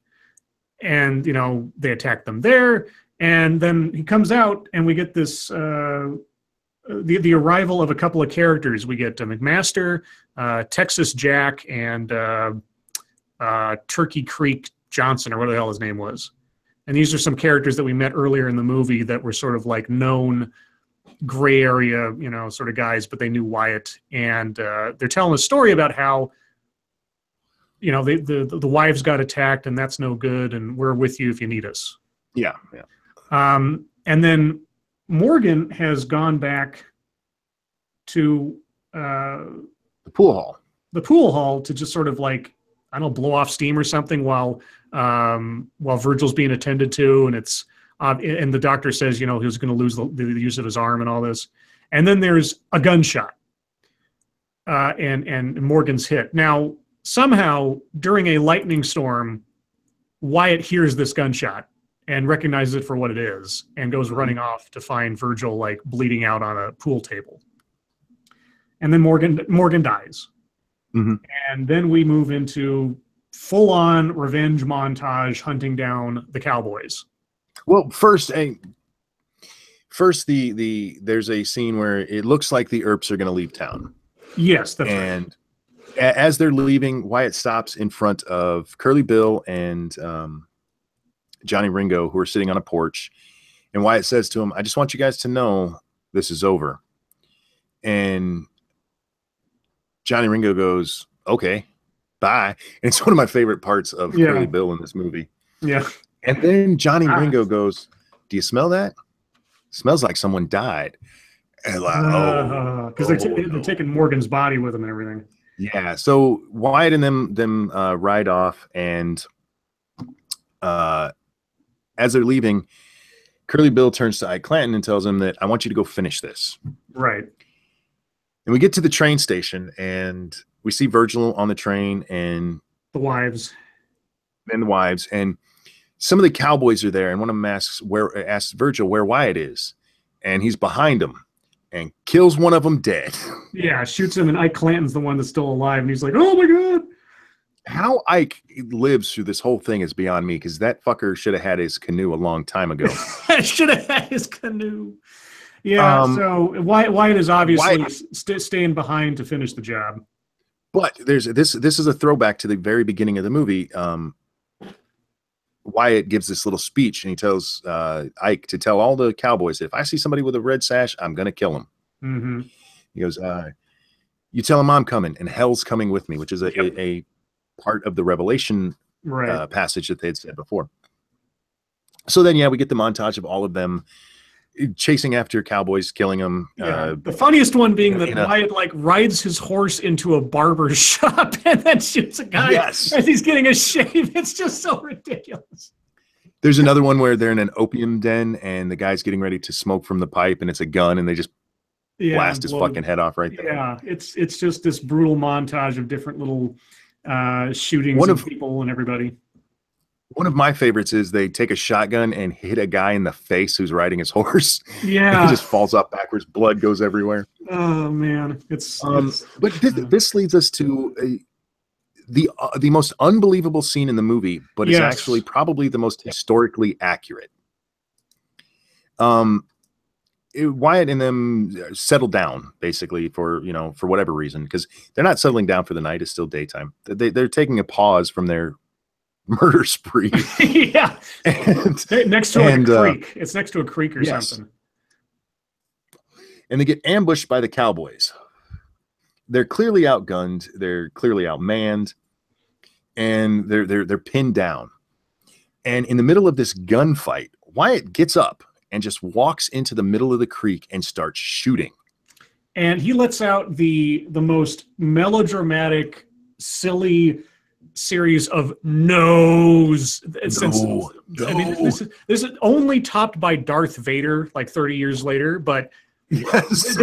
Speaker 2: and you know they attack them there. And then he comes out, and we get this. The arrival of a couple of characters. We get McMaster, Texas Jack, and Turkey Creek Johnson, or whatever the hell his name was. And these are some characters that we met earlier in the movie that were sort of like known gray area, you know, sort of guys, but they knew Wyatt. And they're telling a story about how, you know, the wives got attacked, and that's no good, and we're with you if you need us.
Speaker 1: Yeah.
Speaker 2: And then Morgan has gone back to
Speaker 1: the pool hall.
Speaker 2: The pool hall to just sort of like, I don't know, blow off steam or something while Virgil's being attended to, and it's and the doctor says, you know, he was going to lose the use of his arm and all this. And then there's a gunshot, and Morgan's hit. Now somehow during a lightning storm, Wyatt hears this gunshot and recognizes it for what it is and goes running off to find Virgil like bleeding out on a pool table. And then Morgan dies. And then we move into full-on revenge montage hunting down the cowboys.
Speaker 1: Well, first there's a scene where it looks like the Earps are going to leave town.
Speaker 2: Yes, that's right.
Speaker 1: And as they're leaving, Wyatt stops in front of Curly Bill and Johnny Ringo, who are sitting on a porch. And Wyatt says to him, I just want you guys to know this is over. And Johnny Ringo goes, okay, bye. And it's one of my favorite parts of Curly Bill in this movie.
Speaker 2: Yeah.
Speaker 1: And then Johnny Ringo goes, do you smell that? It smells like someone died. And like,
Speaker 2: because they're taking Morgan's body with them and everything.
Speaker 1: Yeah. So Wyatt and them ride off, and as they're leaving, Curly Bill turns to Ike Clanton and tells him that I want you to go finish this.
Speaker 2: Right.
Speaker 1: And we get to the train station, and we see Virgil on the train and
Speaker 2: the wives.
Speaker 1: and the wives, and some of the cowboys are there, and one of them asks Virgil where Wyatt is, and he's behind him and kills one of them dead.
Speaker 2: Yeah, shoots him, and Ike Clanton's the one that's still alive, and he's like, "Oh my god!"
Speaker 1: How Ike lives through this whole thing is beyond me, because that fucker should have had his canoe a long time ago.
Speaker 2: Should have had his canoe. Yeah, so Wyatt is obviously staying behind to finish the job.
Speaker 1: But there's this is a throwback to the very beginning of the movie. Wyatt gives this little speech, and he tells Ike to tell all the cowboys that if I see somebody with a red sash, I'm going to kill him.
Speaker 2: Mm-hmm.
Speaker 1: He goes, you tell him I'm coming, and hell's coming with me, which is a part of the Revelation passage that they had said before. So then, we get the montage of all of them chasing after cowboys, killing them.
Speaker 2: The funniest one being that Wyatt rides his horse into a barber shop and then shoots a guy as he's getting a shave. It's just so ridiculous.
Speaker 1: There's another one where they're in an opium den and the guy's getting ready to smoke from the pipe, and it's a gun, and they just blast his fucking head off right there.
Speaker 2: Yeah, it's just this brutal montage of different little shootings of people and everybody.
Speaker 1: One of my favorites is they take a shotgun and hit a guy in the face who's riding his horse.
Speaker 2: Yeah,
Speaker 1: he just falls off backwards. Blood goes everywhere.
Speaker 2: Oh man,
Speaker 1: but this leads us to the most unbelievable scene in the movie, but it's actually probably the most historically accurate. Wyatt and them settle down basically for whatever reason, because they're not settling down for the night. It's still daytime. They're taking a pause from their murder spree.
Speaker 2: Yeah, next to a creek. It's next to a creek or something.
Speaker 1: And they get ambushed by the cowboys. They're clearly outgunned. They're clearly outmanned, and they're pinned down. And in the middle of this gunfight, Wyatt gets up and just walks into the middle of the creek and starts shooting.
Speaker 2: And he lets out the most melodramatic, silly series of no's. No. I mean, this is only topped by Darth Vader 30 years later, but it's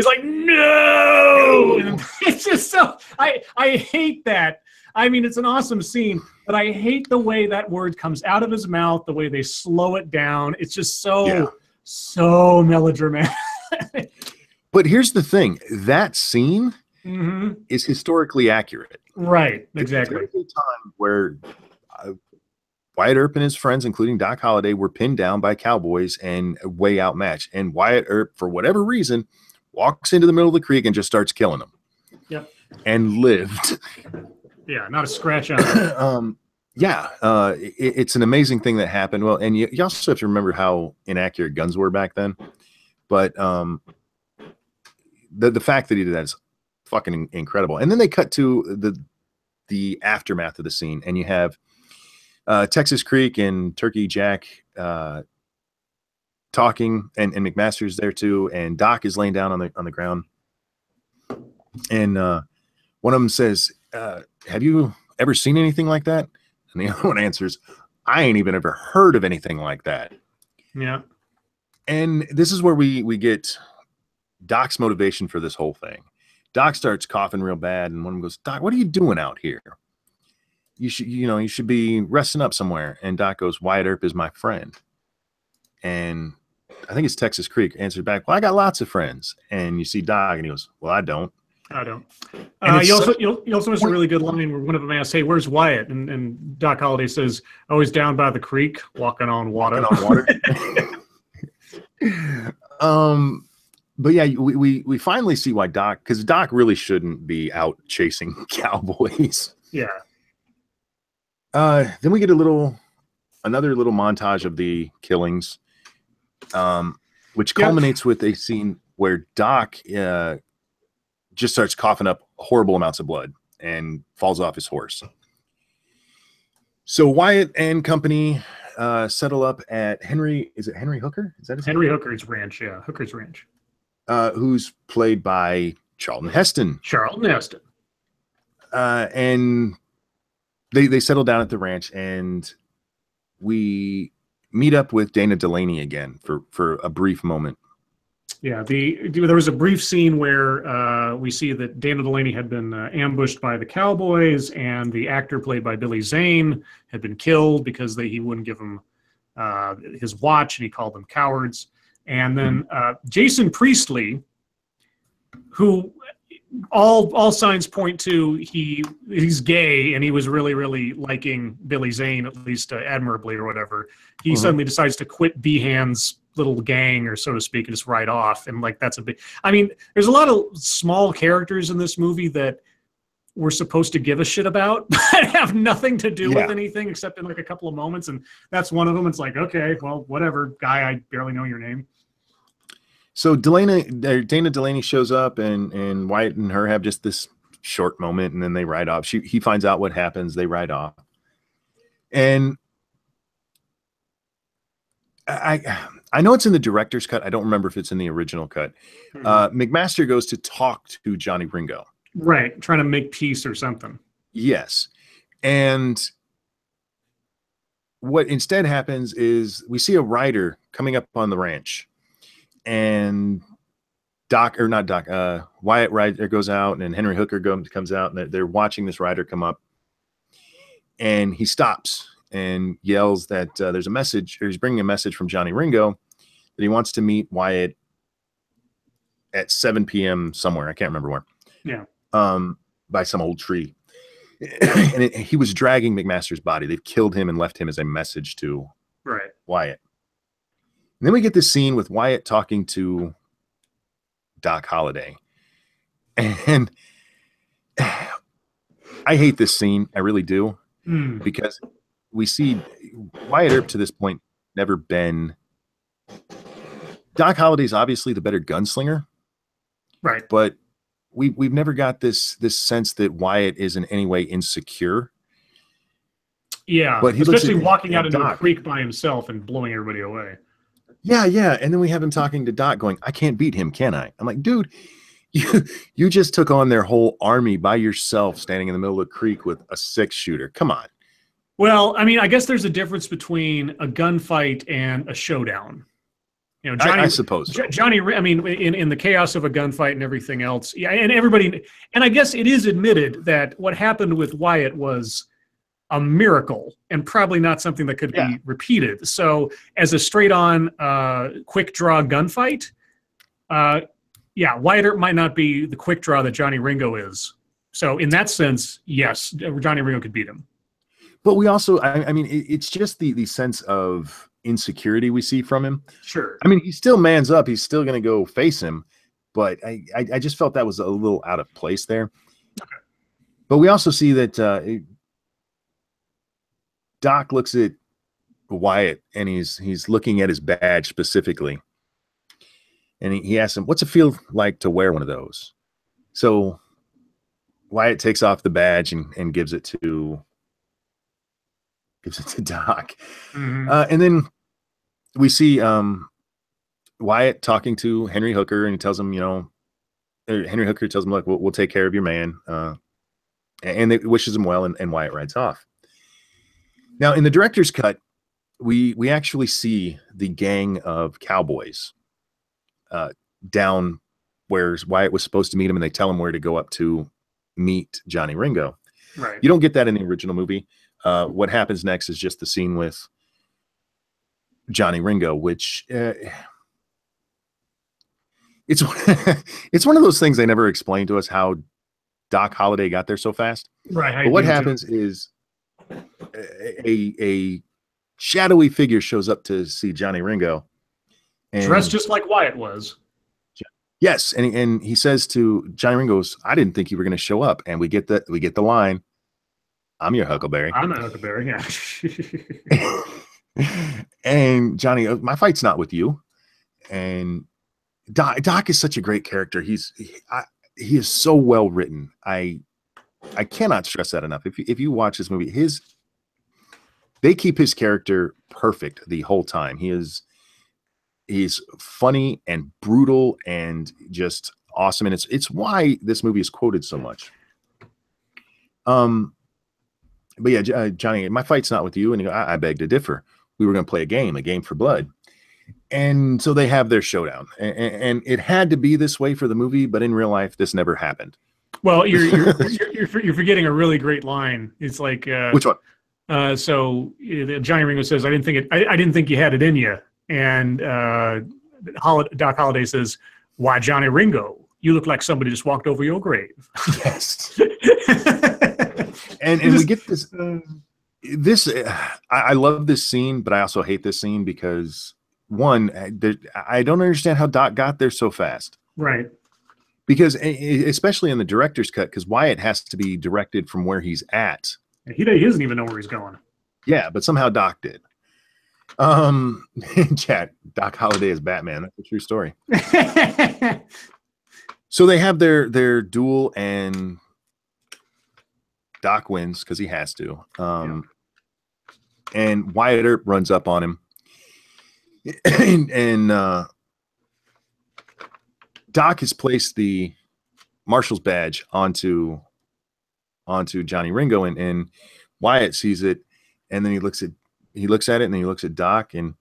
Speaker 2: like no. It's just so I hate that. I mean, it's an awesome scene, but I hate the way that word comes out of his mouth, the way they slow it down. It's just so melodramatic.
Speaker 1: But here's the thing. That scene is historically accurate.
Speaker 2: Right, exactly.
Speaker 1: There's a time where Wyatt Earp and his friends, including Doc Holliday, were pinned down by cowboys and way outmatched. And Wyatt Earp, for whatever reason, walks into the middle of the creek and just starts killing them.
Speaker 2: Yep.
Speaker 1: And lived.
Speaker 2: Yeah, not a scratch on it.
Speaker 1: It's an amazing thing that happened. Well, and you also have to remember how inaccurate guns were back then. But the fact that he did that is fucking incredible. And then they cut to the aftermath of the scene, and you have Texas Creek and Turkey Jack talking, and McMaster's there too, and Doc is laying down on the ground, and one of them says, have you ever seen anything like that? And the other one answers, I ain't even ever heard of anything like that.
Speaker 2: Yeah. And
Speaker 1: this is where we get Doc's motivation for this whole thing. Doc starts coughing real bad, and one of them goes, Doc, what are you doing out here? You should be resting up somewhere. And Doc goes, Wyatt Earp is my friend. And I think it's Texas Creek answered back, well, I got lots of friends. And you see Doc, and he goes, well, I don't.
Speaker 2: You also missed a really good line where one of them asks, hey, where's Wyatt? And Doc Holliday says, oh, he's down by the creek walking on water.
Speaker 1: But yeah, we finally see why Doc, because Doc really shouldn't be out chasing cowboys.
Speaker 2: Yeah.
Speaker 1: Then we get another little montage of the killings, which culminates with a scene where Doc just starts coughing up horrible amounts of blood and falls off his horse. So Wyatt and company settle up at Henry Hooker? Is that his
Speaker 2: Henry Hooker's ranch? Yeah, Hooker's ranch.
Speaker 1: Who's played by Charlton Heston. And they settle down at the ranch, and we meet up with Dana Delaney again for a brief moment.
Speaker 2: Yeah, there was a brief scene where we see that Dana Delaney had been ambushed by the Cowboys, and the actor played by Billy Zane had been killed because he wouldn't give him his watch, and he called them cowards. And then Jason Priestley, who all signs point to he's gay, and he was really liking Billy Zane, at least admirably or whatever. He suddenly decides to quit Behan's little gang, or so to speak, and just ride off. And like, that's a big, I mean, there's a lot of small characters in this movie that we're supposed to give a shit about, but have nothing to do with anything except in like a couple of moments. And that's one of them. It's like, okay, well, whatever, guy, I barely know your name.
Speaker 1: So Dana Delaney shows up, and Wyatt and her have just this short moment, and then they ride off. He finds out what happens. They ride off, and I know it's in the director's cut. I don't remember if it's in the original cut. McMaster goes to talk to Johnny Ringo,
Speaker 2: right, trying to make peace or something.
Speaker 1: Yes, and what instead happens is we see a rider coming up on the ranch. And Wyatt rider goes out, and Henry Hooker comes out, and they're watching this rider come up, and he stops and yells that there's a message, or he's bringing a message from Johnny Ringo that he wants to meet Wyatt at 7 p.m. somewhere. I can't remember where.
Speaker 2: Yeah.
Speaker 1: By some old tree. And he was dragging McMaster's body. They've killed him and left him as a message to Wyatt. And then we get this scene with Wyatt talking to Doc Holliday. And I hate this scene. I really do. Because we see Wyatt Earp to this point never been... Doc Holliday's obviously the better gunslinger.
Speaker 2: Right.
Speaker 1: But we've never got this sense that Wyatt is in any way insecure.
Speaker 2: Yeah, but especially walking out into a creek by himself and blowing everybody away.
Speaker 1: Yeah. And then we have him talking to Doc going, I can't beat him, can I? I'm like, dude, you just took on their whole army by yourself, standing in the middle of the creek with a 6-shooter. Come on.
Speaker 2: Well, I mean, I guess there's a difference between a gunfight and a showdown. You know, Johnny,
Speaker 1: I suppose so.
Speaker 2: Johnny, I mean, in the chaos of a gunfight and everything else. Yeah. And everybody, and I guess it is admitted that what happened with Wyatt was a miracle, and probably not something that could be repeated. So as a straight on quick draw gunfight, Wyatt Earp might not be the quick draw that Johnny Ringo is. So in that sense, yes, Johnny Ringo could beat him.
Speaker 1: But we also, I mean, it's just the sense of insecurity we see from him.
Speaker 2: Sure.
Speaker 1: I mean, he still mans up. He's still going to go face him. But I just felt that was a little out of place there. Okay. But we also see that Doc looks at Wyatt, and he's looking at his badge specifically. And he asks him, what's it feel like to wear one of those? So Wyatt takes off the badge and gives it to Doc. And then we see Wyatt talking to Henry Hooker, and he tells him, Henry Hooker tells him, look, we'll take care of your man. And it wishes him well, and Wyatt rides off. Now, in the director's cut, we actually see the gang of cowboys down where Wyatt was supposed to meet him, and they tell him where to go up to meet Johnny Ringo.
Speaker 2: Right.
Speaker 1: You don't get that in the original movie. What happens next is just the scene with Johnny Ringo, which it's it's one of those things they never explained to us, how Doc Holliday got there so fast.
Speaker 2: Right.
Speaker 1: But what happens is a shadowy figure shows up to see Johnny Ringo, and
Speaker 2: dressed just like Wyatt was.
Speaker 1: Yes, and he says to Johnny Ringo, I didn't think you were going to show up. And we get the line, I'm your Huckleberry.
Speaker 2: I'm a Huckleberry, yeah.
Speaker 1: And Johnny, my fight's not with you. And Doc is such a great character. He is so well written. I cannot stress that enough. If you watch this movie, they keep his character perfect the whole time. He's funny and brutal and just awesome, and it's why this movie is quoted so much. But yeah, Johnny, my fight's not with you, and I beg to differ. We were going to play a game for blood. And so they have their showdown, and it had to be this way for the movie, but in real life, this never happened.
Speaker 2: Well, you're forgetting a really great line. It's like
Speaker 1: Which one?
Speaker 2: So Johnny Ringo says, I didn't think you had it in you," and Doc Holliday says, "Why, Johnny Ringo? You look like somebody just walked over your grave."
Speaker 1: Yes. and we get this. I love this scene, but I also hate this scene because one, I don't understand how Doc got there so fast.
Speaker 2: Right.
Speaker 1: Because especially in the director's cut, because Wyatt has to be directed from where he's at.
Speaker 2: He doesn't even know where he's going.
Speaker 1: Yeah, but somehow Doc did. Chat, Doc Holliday is Batman. That's a true story. So they have their duel, and Doc wins because he has to. And Wyatt Earp runs up on him. and Doc has placed the marshal's badge onto Johnny Ringo, and Wyatt sees it, and then he looks at it, and then he looks at Doc, and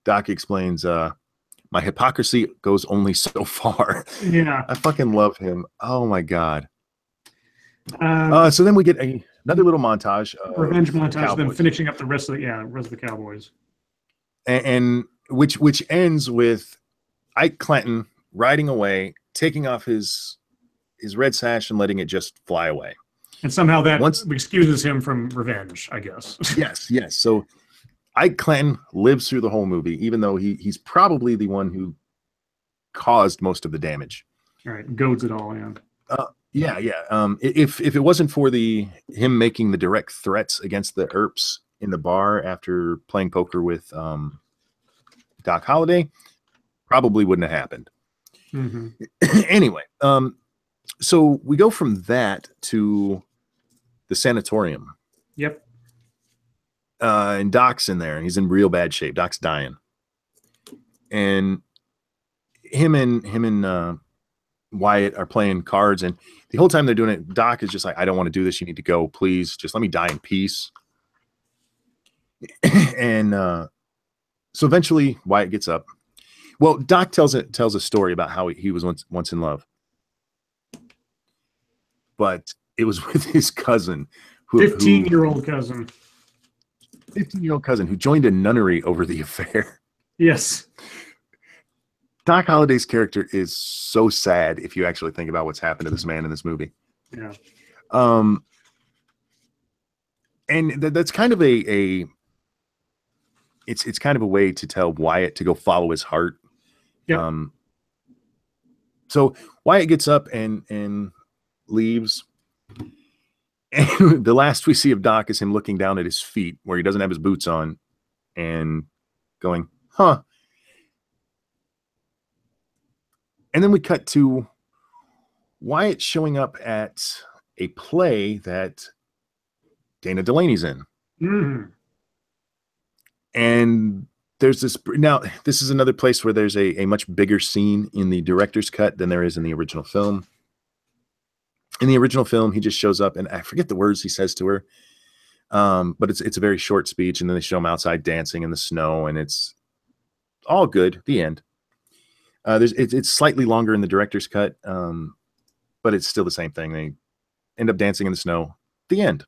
Speaker 1: Doc explains, "My hypocrisy goes only so far."
Speaker 2: Yeah,
Speaker 1: I fucking love him. Oh my god. So then we get another little montage,
Speaker 2: revenge montage, of them finishing up the rest of the Cowboys,
Speaker 1: and which ends with Ike Clanton riding away, taking off his red sash and letting it just fly away.
Speaker 2: And somehow that excuses him from revenge, I guess.
Speaker 1: Yes. So Ike Clanton lives through the whole movie, even though he's probably the one who caused most of the damage.
Speaker 2: All right, goads it all, yeah.
Speaker 1: If it wasn't for him making the direct threats against the Earps in the bar after playing poker with Doc Holliday, probably wouldn't have happened.
Speaker 2: Mm-hmm.
Speaker 1: Anyway, so we go from that to the sanatorium.
Speaker 2: Yep.
Speaker 1: And Doc's in there, and he's in real bad shape. Doc's dying, and him and Wyatt are playing cards, and the whole time they're doing it, Doc is just like, "I don't want to do this. You need to go, please. Just let me die in peace." And so eventually, Wyatt gets up. Well, Doc tells a story about how he was once in love, but it was with his cousin,
Speaker 2: 15-year-old cousin.
Speaker 1: 15-year-old cousin who joined a nunnery over the affair.
Speaker 2: Yes.
Speaker 1: Doc Holliday's character is so sad if you actually think about what's happened to this man in this movie.
Speaker 2: Yeah.
Speaker 1: And that's kind of it's kind of a way to tell Wyatt to go follow his heart.
Speaker 2: Yeah.
Speaker 1: So Wyatt gets up and leaves. And the last we see of Doc is him looking down at his feet where he doesn't have his boots on and going, "Huh." And then we cut to Wyatt showing up at a play that Dana Delaney's in.
Speaker 2: Mm.
Speaker 1: And there's this, now this is another place where there's a much bigger scene in the director's cut than there is in the original film. In the original film, he just shows up, and I forget the words he says to her, but it's a very short speech, and then they show him outside dancing in the snow, and it's all good. The end. It's slightly longer in the director's cut, but it's still the same thing. They end up dancing in the snow. The end.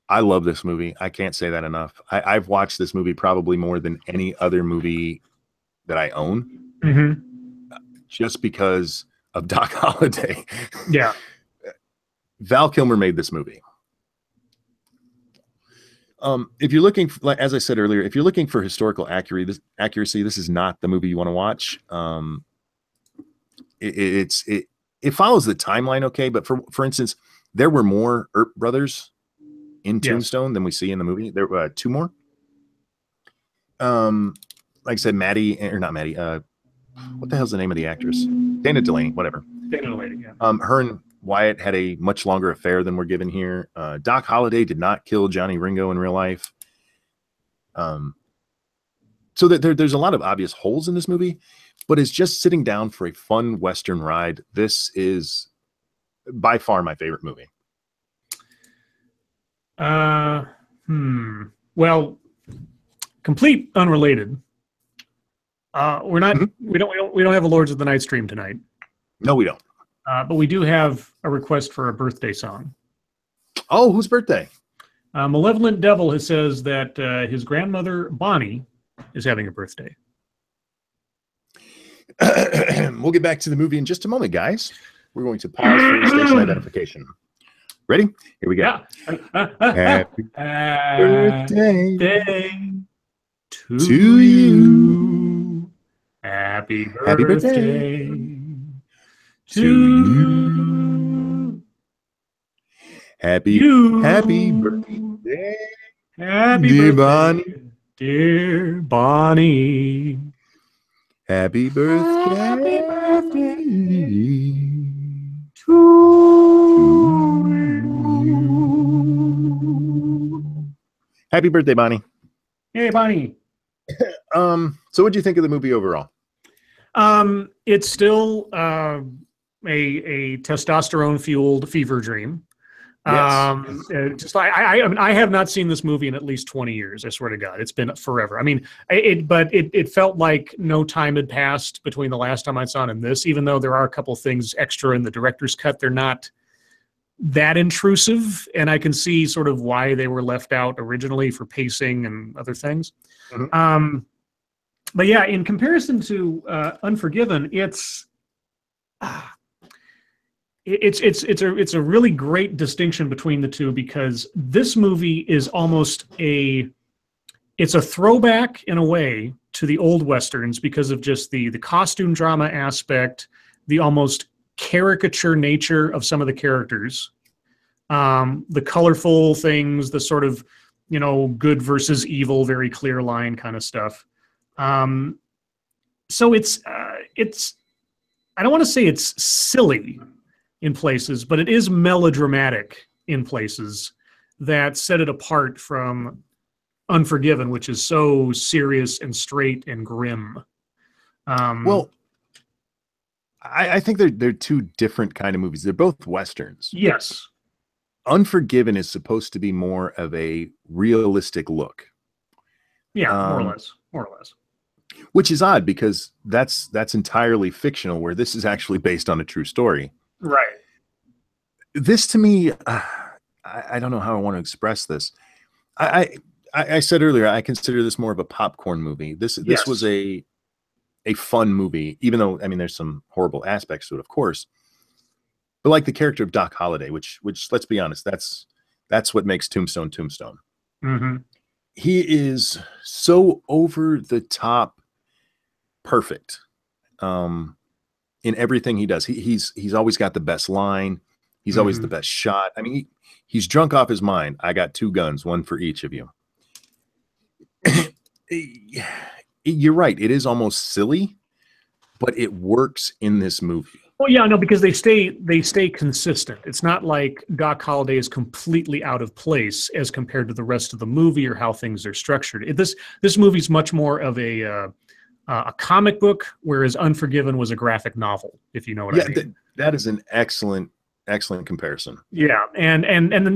Speaker 1: I love this movie. I can't say that enough. I've watched this movie probably more than any other movie that I own.
Speaker 2: Mm-hmm.
Speaker 1: Just because of Doc Holliday.
Speaker 2: Yeah.
Speaker 1: Val Kilmer made this movie. If you're looking for, like, as I said earlier, if you're looking for historical accuracy, this is not the movie you want to watch. It follows the timeline okay, but for instance, there were more Earp brothers in Tombstone than we see in the movie. There were two more. Like I said, Maddie, or not Maddie, what the hell's the name of the actress? Dana Delaney, whatever.
Speaker 2: Dana Delaney, yeah.
Speaker 1: Her and Wyatt had a much longer affair than we're given here. Doc Holliday did not kill Johnny Ringo in real life. So there's a lot of obvious holes in this movie, but it's just sitting down for a fun Western ride. This is by far my favorite movie.
Speaker 2: Well, complete unrelated. We're not.
Speaker 1: Mhm.
Speaker 2: We don't have a Lords of the Night stream tonight.
Speaker 1: No, we don't.
Speaker 2: But we do have a request for a birthday song.
Speaker 1: Oh, whose birthday?
Speaker 2: Malevolent Devil says that his grandmother Bonnie is having a birthday.
Speaker 1: We'll get back to the movie in just a moment, guys. We're going to pause for station identification. Ready? Here we go. Happy birthday to you.
Speaker 2: Happy birthday to you.
Speaker 1: Happy birthday,
Speaker 2: dear
Speaker 1: Bonnie.
Speaker 2: Dear Bonnie.
Speaker 1: Happy birthday
Speaker 2: to
Speaker 1: you. Happy birthday, Bonnie.
Speaker 2: Hey, Bonnie.
Speaker 1: So what do you think of the movie overall?
Speaker 2: It's still a testosterone fueled fever dream.
Speaker 1: Yes.
Speaker 2: Just I have not seen this movie in at least 20 years. I swear to God, it's been forever. I mean, it felt like no time had passed between the last time I saw it and this. Even though there are a couple things extra in the director's cut, they're not that intrusive, and I can see sort of why they were left out originally for pacing and other things.
Speaker 1: Mm-hmm.
Speaker 2: But yeah, in comparison to Unforgiven, it's a really great distinction between the two, because this movie is almost it's a throwback in a way to the old Westerns because of just the costume drama aspect, the almost caricature nature of some of the characters, the colorful things, the sort of, good versus evil, very clear line kind of stuff. So it's I don't want to say it's silly in places, but it is melodramatic in places that set it apart from Unforgiven, which is so serious and straight and grim.
Speaker 1: Well, I think they're two different kind of movies. They're both Westerns.
Speaker 2: Yes.
Speaker 1: Unforgiven is supposed to be more of a realistic look.
Speaker 2: Yeah, more or less.
Speaker 1: Which is odd because that's entirely fictional, where this is actually based on a true story.
Speaker 2: Right.
Speaker 1: This to me, I don't know how I want to express this. I said earlier, I consider this more of a popcorn movie. This was a fun movie, even though, I mean, there's some horrible aspects to it, of course. But like the character of Doc Holliday, which let's be honest, that's what makes Tombstone Tombstone.
Speaker 2: Mm-hmm.
Speaker 1: He is so over the top perfect in everything he does. He's always got the best line. He's always the best shot. I mean, he's drunk off his mind. I got 2 guns, 1 for each of you. You're right. It is almost silly, but it works in this movie.
Speaker 2: Well, yeah, no, because they stay consistent. It's not like Doc Holliday is completely out of place as compared to the rest of the movie or how things are structured. This movie's much more of a comic book, whereas Unforgiven was a graphic novel, if you know what I mean.
Speaker 1: That is an excellent comparison.
Speaker 2: Yeah, and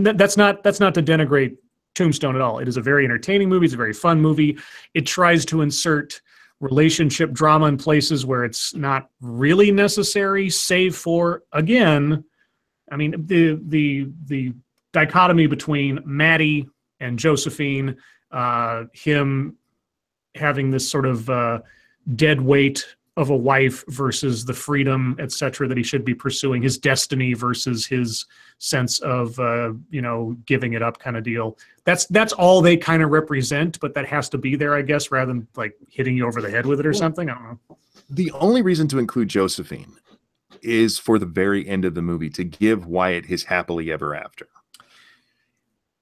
Speaker 2: that's not to denigrate Tombstone at all. It is a very entertaining movie. It's a very fun movie. It tries to insert relationship drama in places where it's not really necessary, save for, again, I mean, the dichotomy between Maddie and Josephine, him having this sort of dead weight of a wife versus the freedom, etc., that he should be pursuing, his destiny versus his sense of giving it up kind of deal. That's all they kind of represent, but that has to be there, I guess, rather than like hitting you over the head with it or something. I don't know.
Speaker 1: The only reason to include Josephine is for the very end of the movie, to give Wyatt his happily ever after.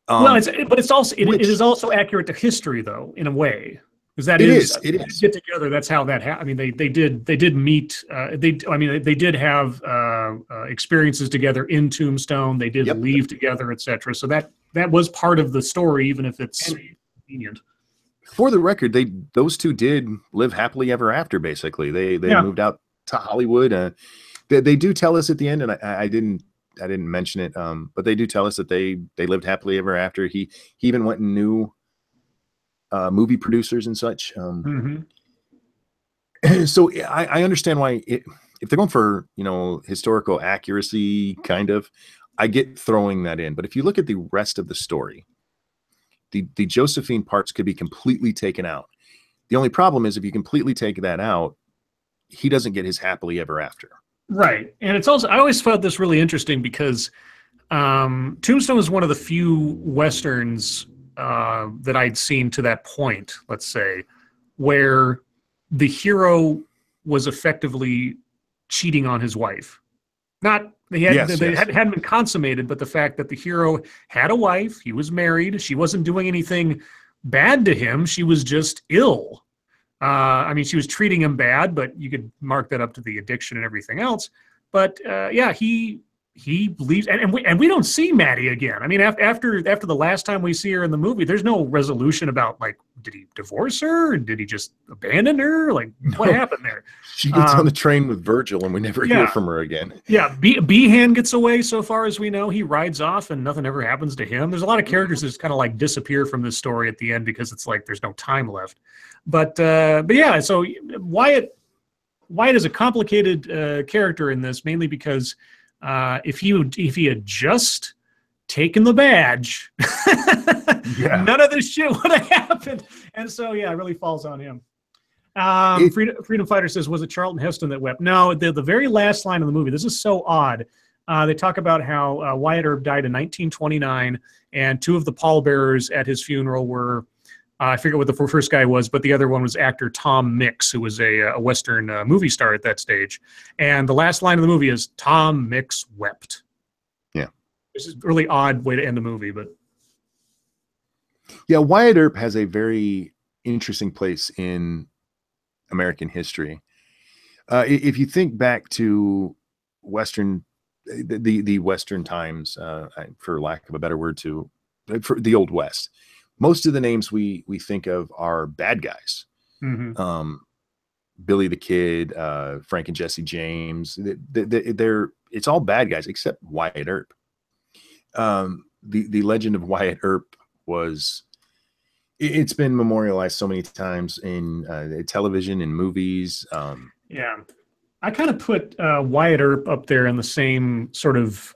Speaker 2: Well, it is also accurate to history, though, in a way. Because it is. Get together. That's how that happened. I mean, they did meet. They did have experiences together in Tombstone. They did leave together, etc. So that was part of the story, even if it's convenient.
Speaker 1: For the record, those two did live happily ever after. Basically, they moved out to Hollywood. They do tell us at the end, and I didn't I didn't mention it, but they do tell us that they lived happily ever after. He even went and knew movie producers and such.
Speaker 2: Mm-hmm.
Speaker 1: So I understand why if they're going for, you know, historical accuracy, kind of, I get throwing that in. But if you look at the rest of the story, the Josephine parts could be completely taken out. The only problem is if you completely take that out, he doesn't get his happily ever after.
Speaker 2: Right. And it's also, I always found this really interesting because Tombstone is one of the few Westerns that I'd seen to that point, let's say, where the hero was effectively cheating on his wife. Not hadn't been consummated, but the fact that the hero had a wife, he was married, she wasn't doing anything bad to him, she was just ill. I mean, she was treating him bad, but you could mark that up to the addiction and everything else. But yeah, he believes, and we don't see Maddie again. I mean, after the last time we see her in the movie, there's no resolution about, like, did he divorce her? Did he just abandon her? Like, what happened there?
Speaker 1: She gets on the train with Virgil, and we never hear from her again.
Speaker 2: Yeah, Behan gets away, so far as we know. He rides off, and nothing ever happens to him. There's a lot of characters that just kind of like disappear from this story at the end because it's like there's no time left. But yeah, so Wyatt is a complicated character in this, mainly because if he had just taken the badge, none of this shit would have happened. And so, yeah, it really falls on him. Freedom Fighter says, was it Charlton Heston that wept? No, the very last line of the movie, this is so odd. They talk about how Wyatt Earp died in 1929, and two of the pallbearers at his funeral were, I forget what the first guy was, but the other one was actor Tom Mix, who was a Western movie star at that stage. And the last line of the movie is, Tom Mix wept.
Speaker 1: Yeah.
Speaker 2: This is a really odd way to end a movie, but.
Speaker 1: Yeah, Wyatt Earp has a very interesting place in American history. If you think back to Western, the Western times, for lack of a better word, for the Old West, most of the names we think of are bad guys.
Speaker 2: Mm-hmm.
Speaker 1: Billy the Kid, Frank and Jesse James. It's all bad guys except Wyatt Earp. The legend of Wyatt Earp it's been memorialized so many times in television and movies.
Speaker 2: Yeah. I kind of put Wyatt Earp up there in the same sort of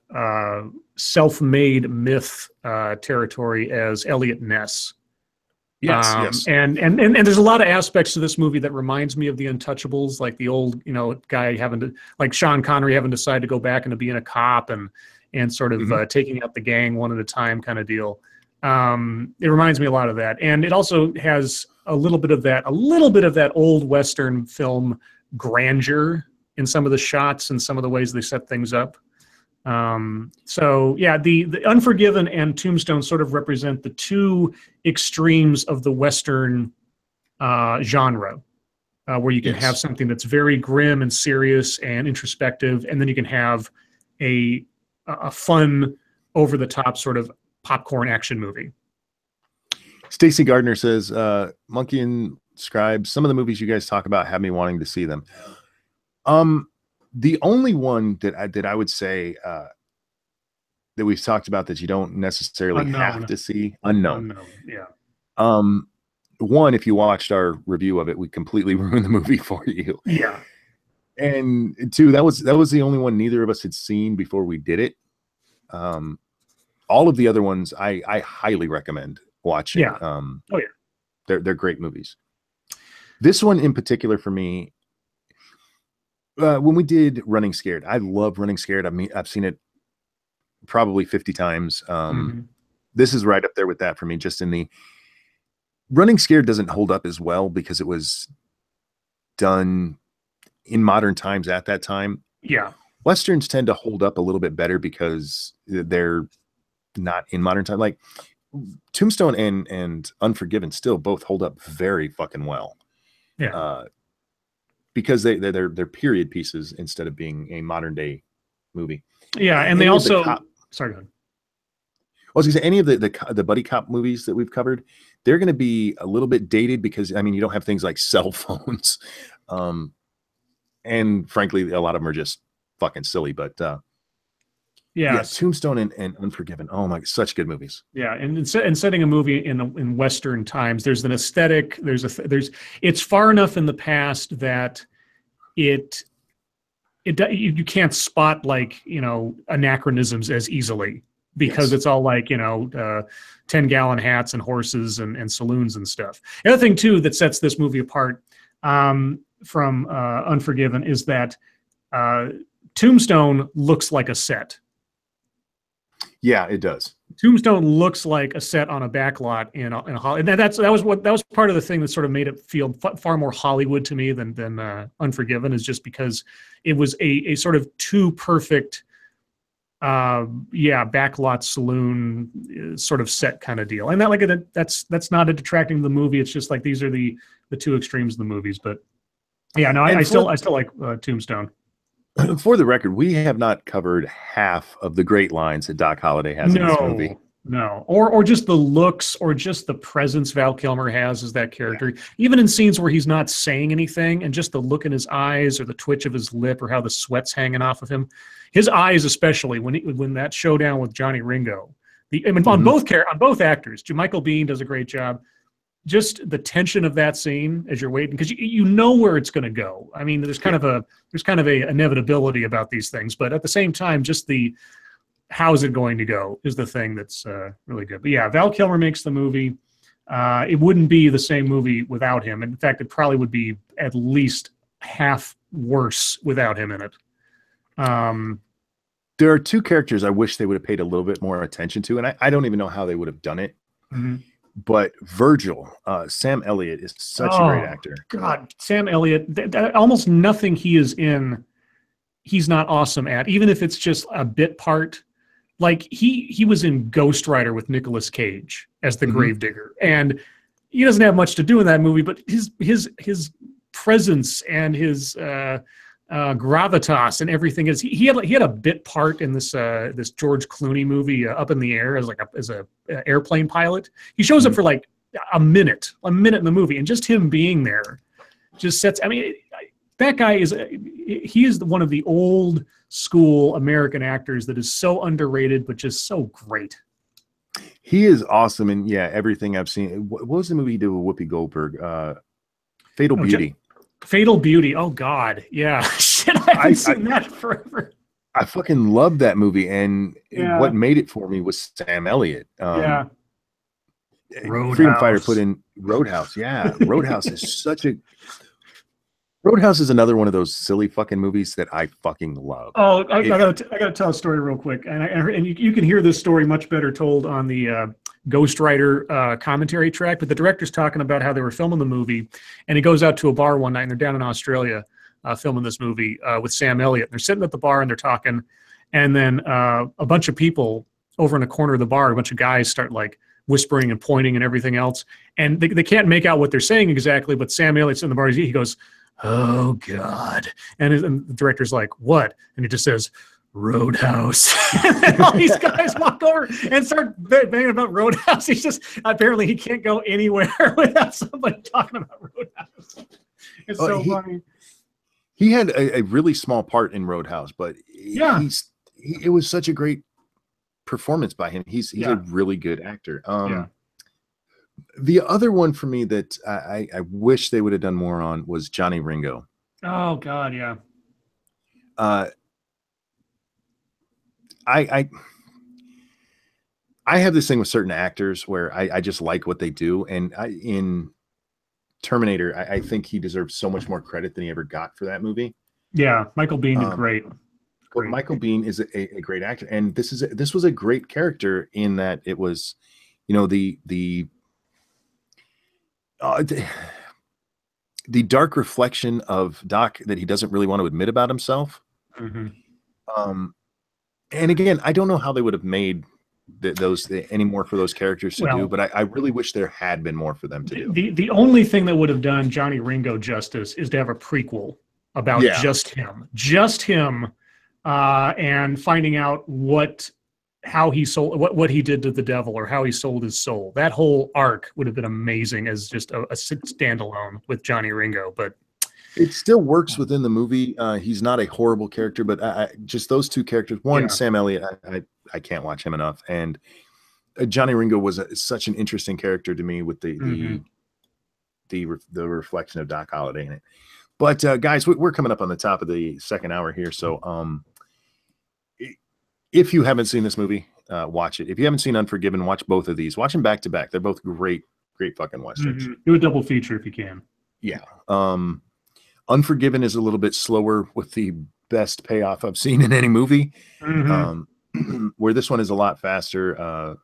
Speaker 2: self-made myth territory as Elliot Ness.
Speaker 1: Yes.
Speaker 2: And there's a lot of aspects to this movie that reminds me of The Untouchables, like the old, guy like Sean Connery having decided to go back into being a cop and sort of taking out the gang one at a time kind of deal. It reminds me a lot of that. And it also has a little bit of that old Western film grandeur in some of the shots and some of the ways they set things up. So yeah, the Unforgiven and Tombstone sort of represent the two extremes of the Western genre, where you can have something that's very grim and serious and introspective, and then you can have a fun, over the top sort of popcorn action movie.
Speaker 1: Stacy Gardner says, Monkey and Scribe, some of the movies you guys talk about have me wanting to see them. The only one that I would say that we've talked about that you don't necessarily have to see, Unknown.
Speaker 2: Yeah.
Speaker 1: One, if you watched our review of it, we completely ruined the movie for you.
Speaker 2: Yeah.
Speaker 1: And two, that was the only one neither of us had seen before we did it. All of the other ones I highly recommend watching.
Speaker 2: Yeah. Oh yeah.
Speaker 1: They're great movies. This one in particular for me, when we did Running Scared, I love Running Scared. I mean, I've seen it probably 50 times. This is right up there with that for me. Just in the Running Scared doesn't hold up as well because it was done in modern times at that time.
Speaker 2: Yeah.
Speaker 1: Westerns tend to hold up a little bit better because they're not in modern time. Like Tombstone and Unforgiven still both hold up very fucking well.
Speaker 2: Yeah.
Speaker 1: Because they're period pieces instead of being a modern day movie.
Speaker 2: Yeah, and they also sorry, go ahead.
Speaker 1: I was gonna say any of the buddy cop movies that we've covered, they're going to be a little bit dated because I mean you don't have things like cell phones, and frankly a lot of them are just fucking silly. But Yeah,
Speaker 2: Yes.
Speaker 1: Tombstone and Unforgiven. Oh my, such good movies.
Speaker 2: Yeah, and setting a movie in Western times, there's an aesthetic. It's far enough in the past that it you can't spot like anachronisms as easily because
Speaker 1: Yes.
Speaker 2: it's all like 10-gallon hats and horses and saloons and stuff. The other thing too that sets this movie apart from Unforgiven is that uh, Tombstone looks like a set.
Speaker 1: Yeah, it does.
Speaker 2: Tombstone looks like a set on a backlot in Hollywood. And that was part of the thing that sort of made it feel far more Hollywood to me than Unforgiven, is just because it was a sort of too perfect, backlot saloon sort of set kind of deal. And that's not a detracting to the movie. It's just like these are the two extremes of the movies. But yeah, no, I still like Tombstone.
Speaker 1: For the record, we have not covered half of the great lines that Doc Holliday has in this movie.
Speaker 2: No, or just the looks, or just the presence Val Kilmer has as that character. Yeah. Even in scenes where he's not saying anything, and just the look in his eyes, or the twitch of his lip, or how the sweat's hanging off of him. His eyes, especially when that showdown with Johnny Ringo. On both actors, Michael Biehn does a great job. Just the tension of that scene as you're waiting, because you know where it's going to go. I mean, there's kind of a inevitability about these things, but at the same time, just the how's it going to go is the thing that's really good. But yeah, Val Kilmer makes the movie. It wouldn't be the same movie without him. In fact, it probably would be at least half worse without him in it.
Speaker 1: There are two characters I wish they would have paid a little bit more attention to, and I don't even know how they would have done it. Mm-hmm. But Virgil, Sam Elliott, is such a great actor.
Speaker 2: God, Sam Elliott, almost nothing he is in, he's not awesome at, even if it's just a bit part. Like he was in Ghost Rider with Nicolas Cage as the Gravedigger, and he doesn't have much to do in that movie, but his presence and his gravitas and everything is he had a bit part in this George Clooney movie, Up in the Air, as a airplane pilot. He shows up for like a minute in the movie, and just him being there just sets. I mean, that guy is one of the old school American actors that is so underrated, but just so great.
Speaker 1: He is awesome, and yeah, everything I've seen. What was the movie he did with Whoopi Goldberg? Fatal Beauty.
Speaker 2: Fatal Beauty. Oh God, yeah. Shit, I haven't seen that forever.
Speaker 1: I fucking loved that movie, and what made it for me was Sam Elliott. Freedom Fighter put in Roadhouse. Yeah, Roadhouse is such a. Roadhouse is another one of those silly fucking movies that I fucking love.
Speaker 2: Oh, I gotta tell a story real quick, and you can hear this story much better told on the Ghost Rider commentary track. But the director's talking about how they were filming the movie, and he goes out to a bar one night, and they're down in Australia filming this movie with Sam Elliott. They're sitting at the bar and they're talking, and then a bunch of people over in the corner of the bar, a bunch of guys start like whispering and pointing and everything else, and they can't make out what they're saying exactly. But Sam Elliott's in the bar. He goes, "Oh God!" And the director's like, "What?" And he just says, "Roadhouse." And all these guys walk over and start banging about Roadhouse. Apparently he can't go anywhere without somebody talking about Roadhouse. It's so funny.
Speaker 1: He had a really small part in Roadhouse, but it was such a great performance by him. He's a really good actor. The other one for me that I wish they would have done more on was Johnny Ringo.
Speaker 2: Oh God, yeah.
Speaker 1: I have this thing with certain actors where I just like what they do, and in Terminator, I think he deserves so much more credit than he ever got for that movie.
Speaker 2: Yeah, Michael Biehn did great.
Speaker 1: But Michael Biehn is a great actor, and this was a great character in that it was, the dark reflection of Doc that he doesn't really want to admit about himself. Mm-hmm. And again, I don't know how they would have made those any more for those characters to do, but I really wish there had been more for them to do.
Speaker 2: The only thing that would have done Johnny Ringo justice is to have a prequel about just him, and finding out how he sold what he did to the devil, or how he sold his soul. That whole arc would have been amazing as just a standalone with Johnny Ringo. But
Speaker 1: It still works within the movie. He's not a horrible character, but just those two characters. One, Sam Elliott, I can't watch him enough, and Johnny Ringo was such an interesting character to me with the reflection of Doc Holliday in it. But guys, we're coming up on the top of the second hour here, so if you haven't seen this movie, watch it. If you haven't seen Unforgiven, watch both of these. Watch them back to back. They're both great fucking westerns.
Speaker 2: Do a double feature if you can.
Speaker 1: Yeah. Unforgiven is a little bit slower with the best payoff I've seen in any movie. Where this one is a lot faster.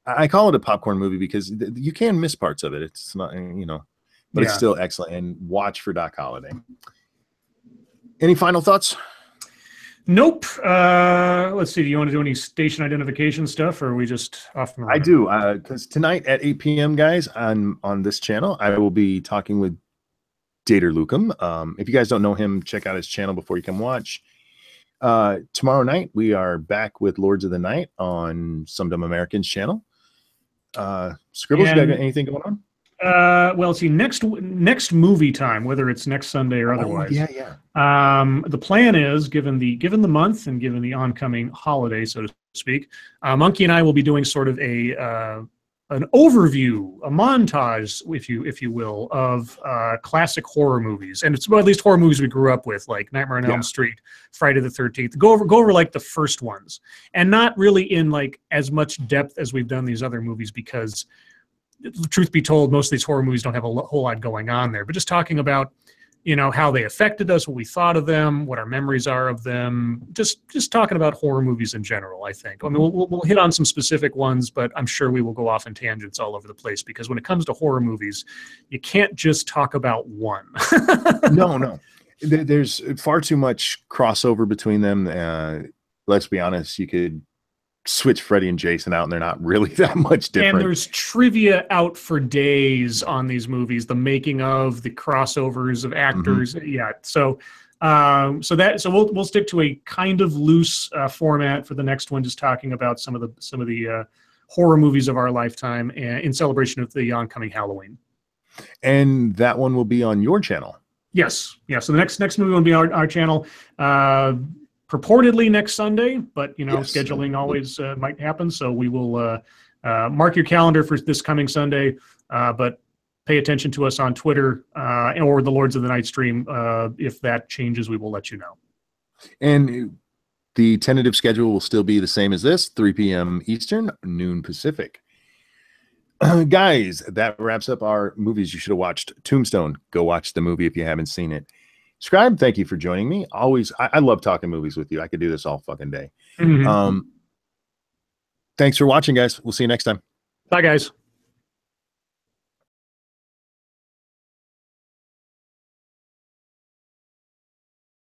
Speaker 1: I call it a popcorn movie because you can miss parts of it. It's not, but it's still excellent. And watch for Doc Holliday. Any final thoughts?
Speaker 2: Nope. Let's see. Do you want to do any station identification stuff, or are we just off and running?
Speaker 1: I do, because tonight at 8 p.m., guys, on this channel, I will be talking with Dater Lukum. If you guys don't know him, check out his channel before you come watch. Tomorrow night, we are back with Lords of the Night on Some Dumb Americans channel. Scribbles, you got anything going on?
Speaker 2: Well, see, next movie time, whether it's next Sunday or otherwise. The plan is, given the month and given the oncoming holiday, so to speak, Monkey and I will be doing sort of an overview, a montage, if you will, of classic horror movies, and it's at least horror movies we grew up with, like Nightmare on Elm Street, Friday the 13th. Go over like the first ones, and not really in like as much depth as we've done these other movies, because truth be told, most of these horror movies don't have a whole lot going on there. But just talking about, how they affected us, what we thought of them, what our memories are of them, just talking about horror movies in general, I think. I mean, we'll hit on some specific ones, but I'm sure we will go off in tangents all over the place, because when it comes to horror movies, you can't just talk about one.
Speaker 1: No. There's far too much crossover between them. Let's be honest, you could switch Freddy and Jason out and they're not really that much different.
Speaker 2: And there's trivia out for days on these movies, the making of, the crossovers of actors. So we'll stick to a kind of loose format for the next one, just talking about some of the horror movies of our lifetime in celebration of the oncoming Halloween.
Speaker 1: And that one will be on your channel.
Speaker 2: Yes. So the next movie will be on our channel. Purportedly next Sunday, but scheduling always might happen. So we will mark your calendar for this coming Sunday, but pay attention to us on Twitter or the Lords of the Night stream. If that changes, we will let you know.
Speaker 1: And the tentative schedule will still be the same as this: 3 p.m. Eastern, noon Pacific. Guys, that wraps up our movies you should have watched. Tombstone, go watch the movie if you haven't seen it. Scribe, thank you for joining me. I love talking movies with you. I could do this all fucking day. Thanks for watching, guys. We'll see you next time.
Speaker 2: Bye, guys.